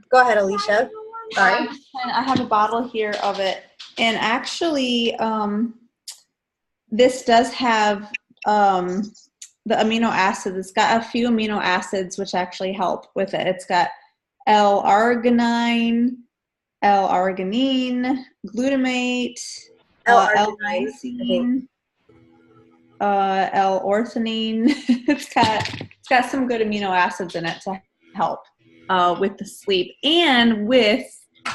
Go ahead, Alicia. Sorry. I have a bottle here of it. And actually, this does have the amino acids. It's got a few amino acids which actually help with it. It's got L-arginine, glutamate, L-lysine, L-orthanine. It's got some good amino acids in it to help with the sleep and with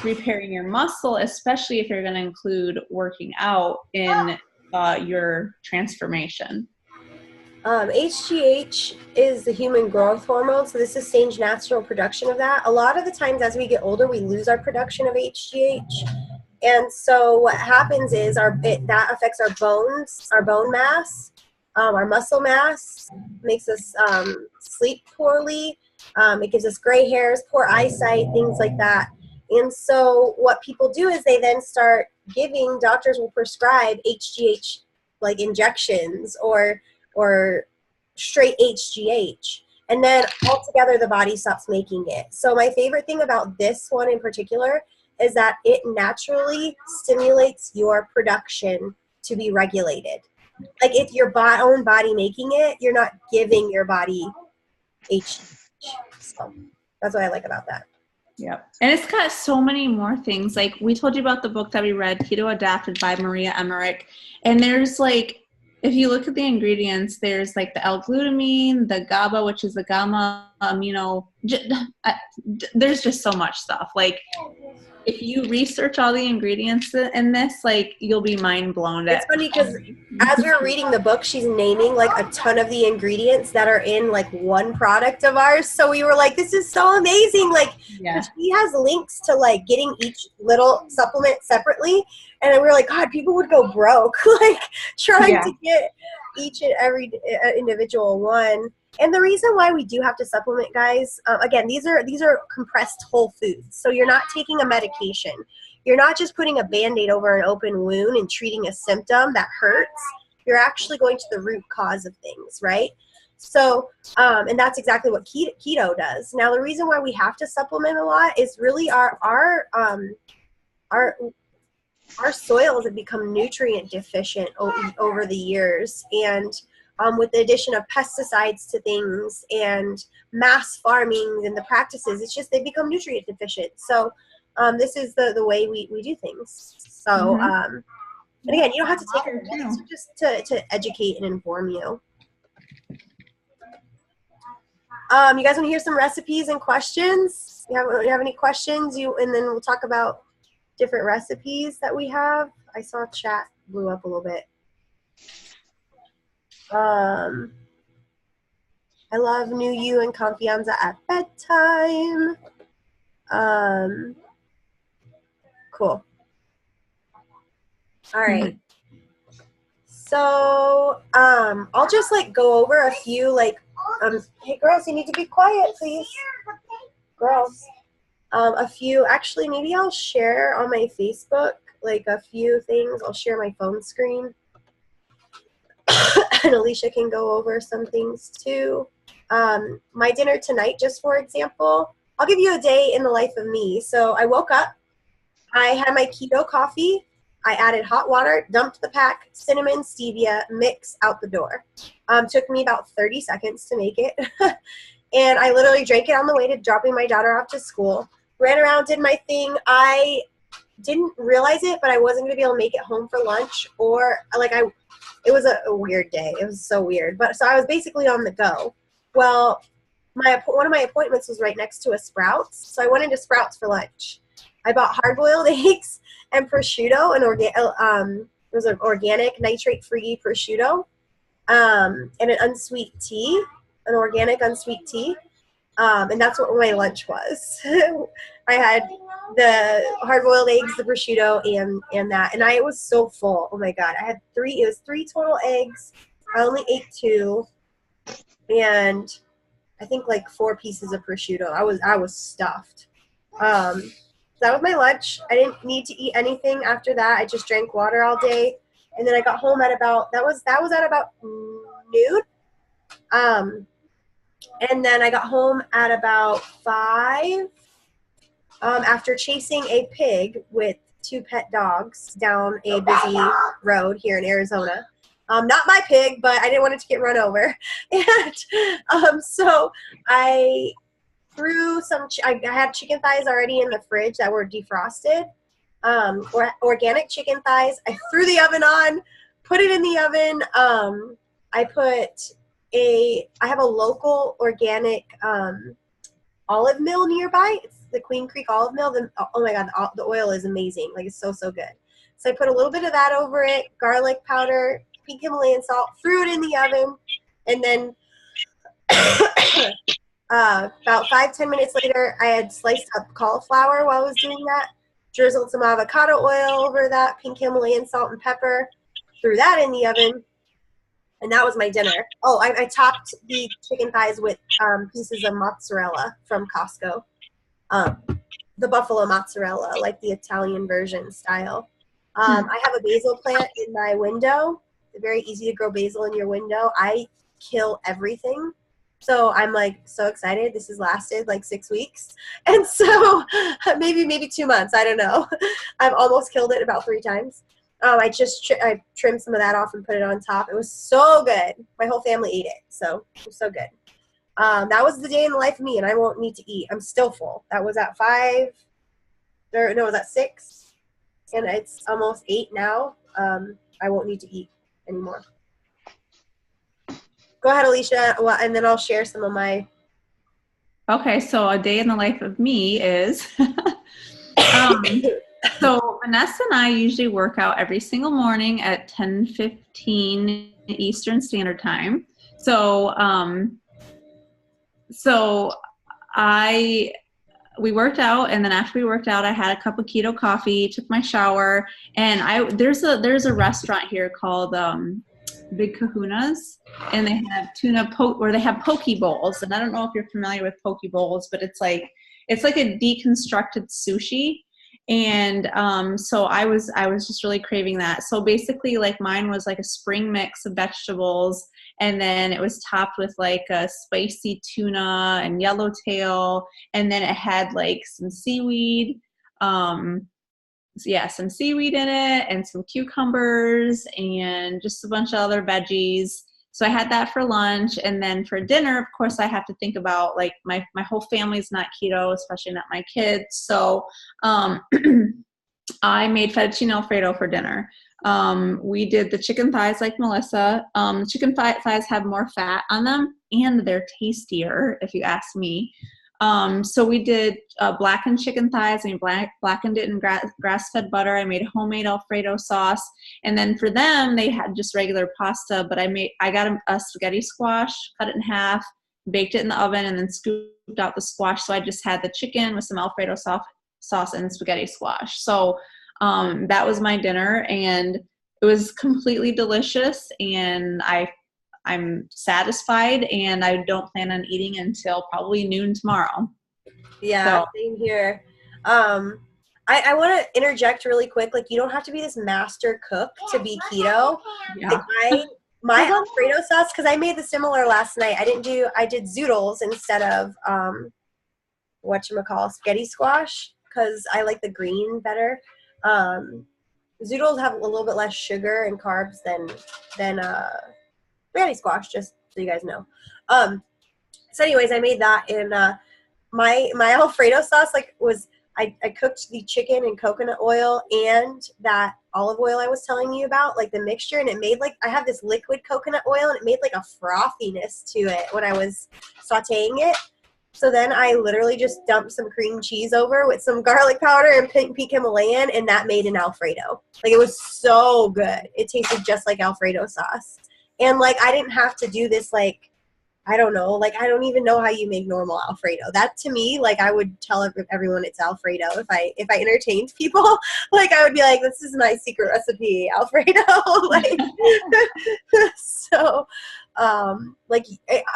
repairing your muscle, especially if you're going to include working out in your transformation. HGH is the human growth hormone, so this is Sage's natural production of that. A lot of the times as we get older, we lose our production of HGH. And so what happens is that affects our bones, our bone mass, our muscle mass, makes us sleep poorly. It gives us gray hairs, poor eyesight, things like that. And so what people do is they then start doctors will prescribe HGH like injections or straight HGH. And then altogether the body stops making it. So my favorite thing about this one in particular is that it naturally stimulates your production to be regulated. Like if your own body making it, you're not giving your body HGH. So that's what I like about that. Yep. And it's got so many more things. Like we told you about the book that we read, Keto Adapted by Maria Emmerich. And there's like, if you look at the ingredients, there's like the L-glutamine, the GABA, which is the gamma amino. There's just so much stuff. Like if you research all the ingredients in this, like you'll be mind blown. It's funny because as we were reading the book, she's naming like a ton of the ingredients that are in like one product of ours. So we were like, this is so amazing. Like she has links to like getting each little supplement separately. And we were like, God, people would go broke like trying to get each and every individual one. And the reason why we do have to supplement, guys, again, these are compressed whole foods. So you're not taking a medication. You're not just putting a Band-Aid over an open wound and treating a symptom that hurts. You're actually going to the root cause of things, right? So, and that's exactly what keto does. Now, the reason why we have to supplement a lot is really our soils have become nutrient deficient over the years. And with the addition of pesticides to things and mass farming and the practices, it's just they become nutrient deficient. So this is the way we do things. So, and again, you don't have to take it just to educate and inform you. You guys want to hear some recipes and questions? You have any questions? And then we'll talk about different recipes that we have. I saw chat blew up a little bit. I love New You and Confianza at bedtime. Cool. All right. So I'll just like go over a few like hey girls, you need to be quiet, please. Girls. A few, actually maybe I'll share on my Facebook like a few things. I'll share my phone screen. And Alicia can go over some things too. My dinner tonight, just for example, I'll give you a day in the life of me. So I woke up, I had my keto coffee, I added hot water, dumped the pack, cinnamon, stevia, mix out the door. Took me about 30 seconds to make it. And I literally drank it on the way to dropping my daughter off to school. Ran around, did my thing. I didn't realize it, but I wasn't going to be able to make it home for lunch, or like it was a weird day. It was so weird. But so I was basically on the go. Well, one of my appointments was right next to a Sprouts, so I went into Sprouts for lunch. I bought hard-boiled eggs and prosciutto, it was an organic nitrate-free prosciutto, and an unsweet tea, an organic unsweet tea. And that's what my lunch was. I had the hard-boiled eggs, the prosciutto, and that. And I was so full. Oh, my God. It was 3 total eggs. I only ate 2. And I think like 4 pieces of prosciutto. I was stuffed. So that was my lunch. I didn't need to eat anything after that. I just drank water all day. And then I got home at about, that was at about noon. And then I got home at about 5 after chasing a pig with 2 pet dogs down a busy road here in Arizona. Not my pig, but I didn't want it to get run over. And so I threw I had chicken thighs already in the fridge that were defrosted, organic chicken thighs. I threw the oven on, put it in the oven. I have a local organic olive mill nearby. It's the Queen Creek olive mill. Oh my God, the oil is amazing. Like, it's so, so good. So I put a little bit of that over it, garlic powder, pink Himalayan salt, threw it in the oven, and then about 5-10 minutes later, I had sliced up cauliflower while I was doing that, drizzled some avocado oil over that, pink Himalayan salt and pepper, threw that in the oven, and that was my dinner. Oh, I topped the chicken thighs with pieces of mozzarella from Costco, the buffalo mozzarella, like the Italian version style. I have a basil plant in my window. It's very easy to grow basil in your window. I kill everything. So I'm like so excited. This has lasted like 6 weeks. And so maybe 2 months. I don't know. I've almost killed it about 3 times. I trimmed some of that off and put it on top. It was so good. My whole family ate it. So it was so good. That was the day in the life of me, and I won't need to eat. I'm still full. That was at 5. It was at 6. And it's almost 8 now. I won't need to eat anymore. Go ahead, Alicia, and then I'll share some of my. Okay, so a day in the life of me is, so Vanessa and I usually work out every single morning at 10:15 Eastern Standard Time. So, we worked out, and then after we worked out, I had a cup of keto coffee, took my shower, and there's a restaurant here called Big Kahuna's, and they have they have poke bowls, and I don't know if you're familiar with poke bowls, but it's like a deconstructed sushi, and so I was just really craving that. So basically, like, mine was like a spring mix of vegetables, and then it was topped with like a spicy tuna and yellowtail, and then it had like some seaweed, some seaweed in it, and some cucumbers, and just a bunch of other veggies. So I had that for lunch, and then for dinner, of course, I have to think about, like, my whole family's not keto, especially not my kids. So I made fettuccine Alfredo for dinner. We did the chicken thighs like Melissa. Chicken thighs have more fat on them, and they're tastier, if you ask me. So we did blackened chicken thighs, and blackened it in grass-fed butter. I made homemade Alfredo sauce, and then for them, they had just regular pasta. But I got a spaghetti squash, cut it in half, baked it in the oven, and then scooped out the squash. So I just had the chicken with some Alfredo sauce and spaghetti squash. So that was my dinner, and it was completely delicious, and I'm satisfied, and I don't plan on eating until probably noon tomorrow. Yeah, same here. I want to interject really quick. Like, you don't have to be this master cook to be keto. Yeah. Like, my Alfredo sauce, because I made the similar last night. I did zoodles instead of spaghetti squash, because I like the green better. Zoodles have a little bit less sugar and carbs than spaghetti squash, just so you guys know. So anyways, I made that, and my Alfredo sauce was I cooked the chicken in coconut oil and that olive oil I was telling you about, like the mixture, and it made like, I have this liquid coconut oil and it made like a frothiness to it when I was sauteing it. So then I literally just dumped some cream cheese over with some garlic powder and pink peak Himalayan, and that made an Alfredo. Like, it was so good. It tasted just like Alfredo sauce. And like, I didn't have to do this, like, I don't know, like, I don't even know how you make normal Alfredo. That, to me, like, I would tell everyone it's Alfredo if I entertained people. Like, I would be like, this is my secret recipe, Alfredo. Like, so, like,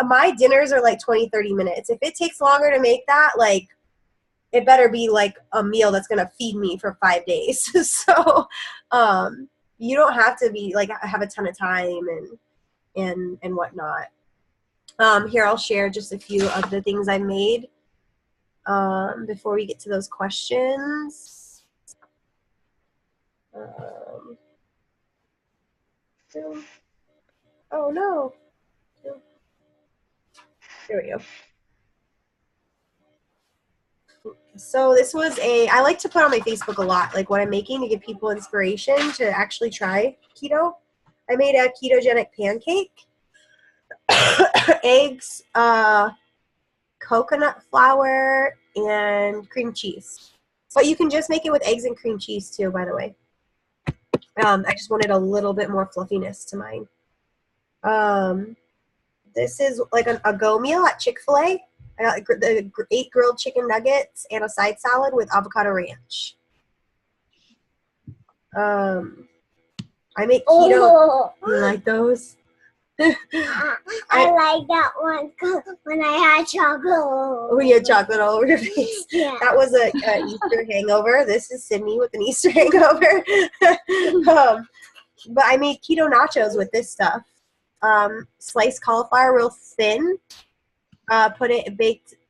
my dinners are like 20, 30 minutes. If it takes longer to make that, like, it better be like a meal that's going to feed me for 5 days. So, you don't have to be like, have a ton of time and whatnot. Here, I'll share just a few of the things I made before we get to those questions. Oh, no. There we go. So this was I like to put on my Facebook a lot, like what I'm making to give people inspiration to actually try keto. I made a ketogenic pancake, eggs, coconut flour, and cream cheese. But you can just make it with eggs and cream cheese too, by the way. I just wanted a little bit more fluffiness to mine. This is like a go meal at Chick-fil-A. I got 8 grilled chicken nuggets and a side salad with avocado ranch. I make keto. Oh. You like those? I like that one when I had chocolate. When you had chocolate all over your face. Yeah. That was a Easter hangover. This is Sydney with an Easter hangover. But I made keto nachos with this stuff. Sliced cauliflower real thin.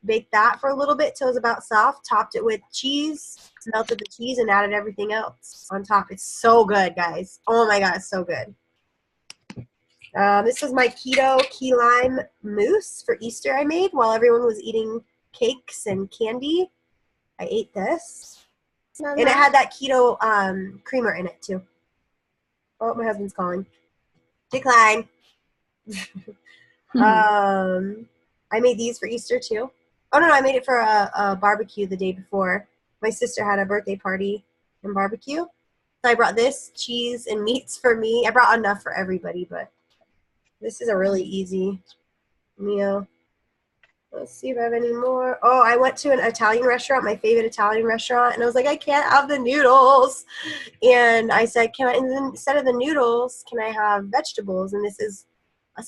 Baked that for a little bit till it was about soft. Topped it with cheese. Melted the cheese and added everything else on top. It's so good, guys. Oh my god, it's so good. This was my keto key lime mousse for Easter I made while everyone was eating cakes and candy. I ate this. Mama. And it had that keto creamer in it too. Oh, my husband's calling. Decline. I made these for Easter too. Oh, no, I made it for a barbecue the day before. My sister had a birthday party and barbecue. So I brought this, cheese, and meats for me. I brought enough for everybody, but this is a really easy meal. Let's see if I have any more. Oh, I went to an Italian restaurant, my favorite Italian restaurant, and I was like, I can't have the noodles. And I said, instead of the noodles, can I have vegetables? And so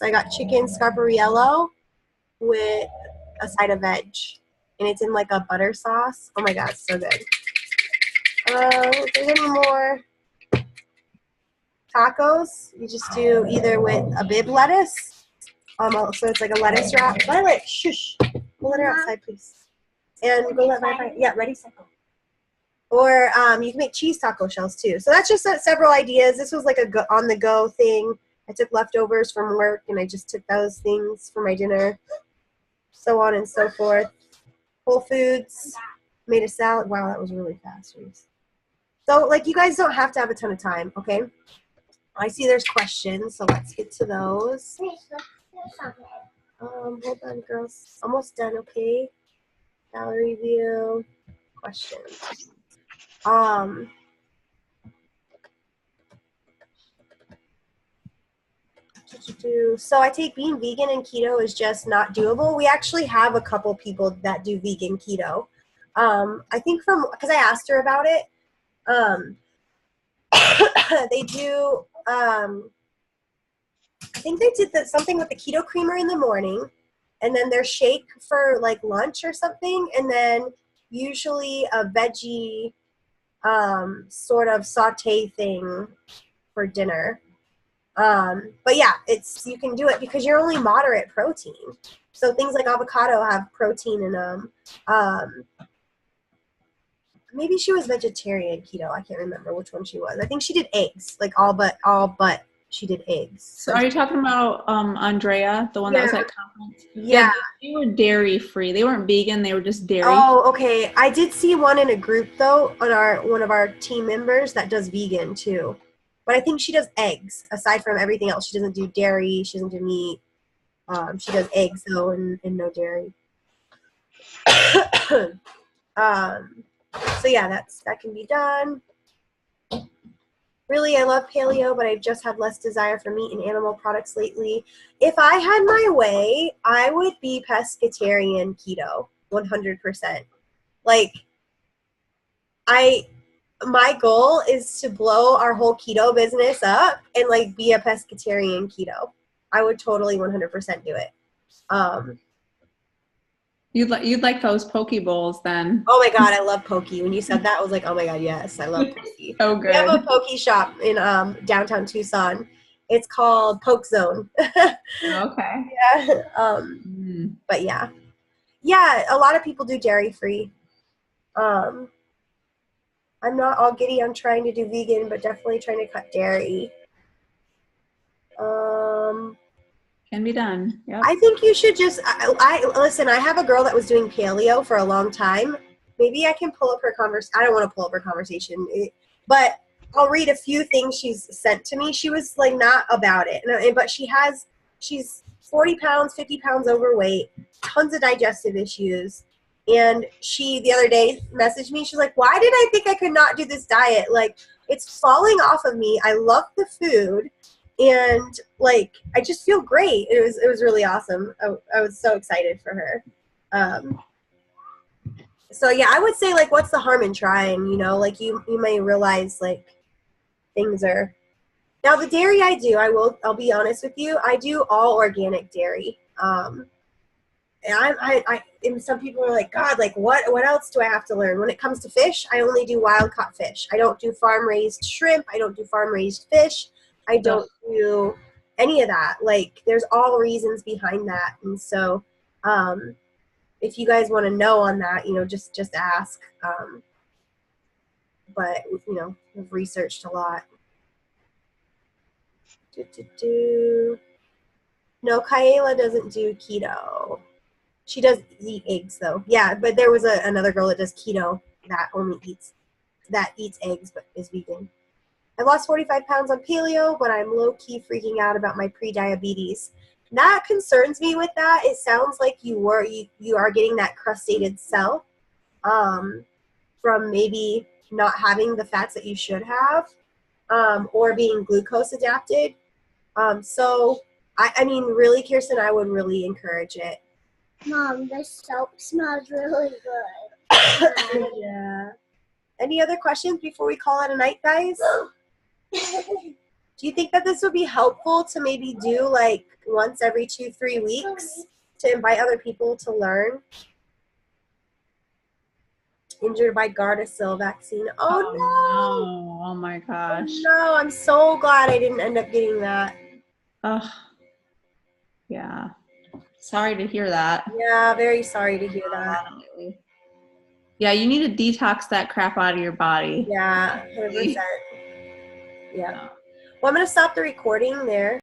I got chicken scarpariello with a side of veg. And it's in like a butter sauce. Oh my god, it's so good. If there's any more tacos, you just do either with a bib lettuce. So it's like a lettuce wrap. Violet, shush. We'll let her outside, please. And go let Violet. Yeah, ready, set, go. Or you can make cheese taco shells too. So that's just several ideas. This was like a on-the-go thing. I took leftovers from work and I just took those things for my dinner. So on and so forth. Whole Foods, made a salad. Wow, that was really fast. So, like, you guys don't have to have a ton of time, okay? I see there's questions, so let's get to those. Hold on, girls. Almost done, okay? Gallery view. Questions. So I take being vegan and keto is just not doable. We actually have a couple people that do vegan keto. I think because I asked her about it, they do, I think they did something with the keto creamer in the morning, and then their shake for like lunch or something, and then usually a veggie sort of saute thing for dinner. But yeah, you can do it because you're only moderate protein. So things like avocado have protein in them. Maybe she was vegetarian keto. I can't remember which one she was. I think she did eggs, like all but She did eggs. So are you talking about Andrea, the one that was at conference? Yeah. They were dairy free. They weren't vegan. They were just dairy. Oh, okay. I did see one in a group though on one of our team members that does vegan too. But I think she does eggs. Aside from everything else, she doesn't do dairy. She doesn't do meat. She does eggs though, and no dairy. So yeah, that can be done. Really, I love paleo, but I've just had less desire for meat and animal products lately. If I had my way, I would be pescatarian keto, 100%. Like, my goal is to blow our whole keto business up and like be a pescatarian keto. I would totally 100% do it. You'd like those poke bowls then. Oh my God, I love poke. When you said that, I was like, oh my God, yes, I love poke. So good. We have a poke shop in downtown Tucson. It's called Poke Zone. Okay. Yeah. But yeah, a lot of people do dairy free. I'm not all giddy on trying to do vegan, but definitely trying to cut dairy. Can be done. Yep. I think you should just, I listen, I have a girl that was doing paleo for a long time. Maybe I can pull up her I don't want to pull up her conversation, but I'll read a few things she's sent to me. She was like not about it, but she's 40 pounds, 50 pounds overweight, tons of digestive issues. And she, the other day, messaged me. She's like, why did I think I could not do this diet? Like, it's falling off of me. I love the food. And like, I just feel great. It was really awesome. I was so excited for her. So yeah, I would say like, what's the harm in trying? You know, like you may realize like things are. Now the dairy I do, I'll be honest with you. I do all organic dairy. And and some people are like, God, like what else do I have to learn? When it comes to fish, I only do wild caught fish. I don't do farm raised shrimp. I don't do farm raised fish. I don't do any of that. Like, there's all reasons behind that. And so, if you guys want to know on that, you know, just ask. But, you know, I've researched a lot. No, Kayla doesn't do keto. She does eat eggs, though. Yeah, but there was another girl that does keto that only eats eggs but is vegan. I lost 45 pounds on paleo, but I'm low-key freaking out about my pre-diabetes. That concerns me with that. It sounds like you are getting that crustated cell from maybe not having the fats that you should have or being glucose adapted. So, I mean, really, Kirsten, I would really encourage it. Mom, this soap smells really good. Yeah. Any other questions before we call it a night, guys? Do you think that this would be helpful to maybe do like once every 2-3 weeks to invite other people to learn? Injured by Gardasil vaccine. Oh no! Oh my gosh. Oh, no, I'm so glad I didn't end up getting that. Oh, yeah. Sorry to hear that. Yeah, very sorry to hear that. Yeah, you need to detox that crap out of your body. Yeah, 100%. Yeah. Well, I'm going to stop the recording there.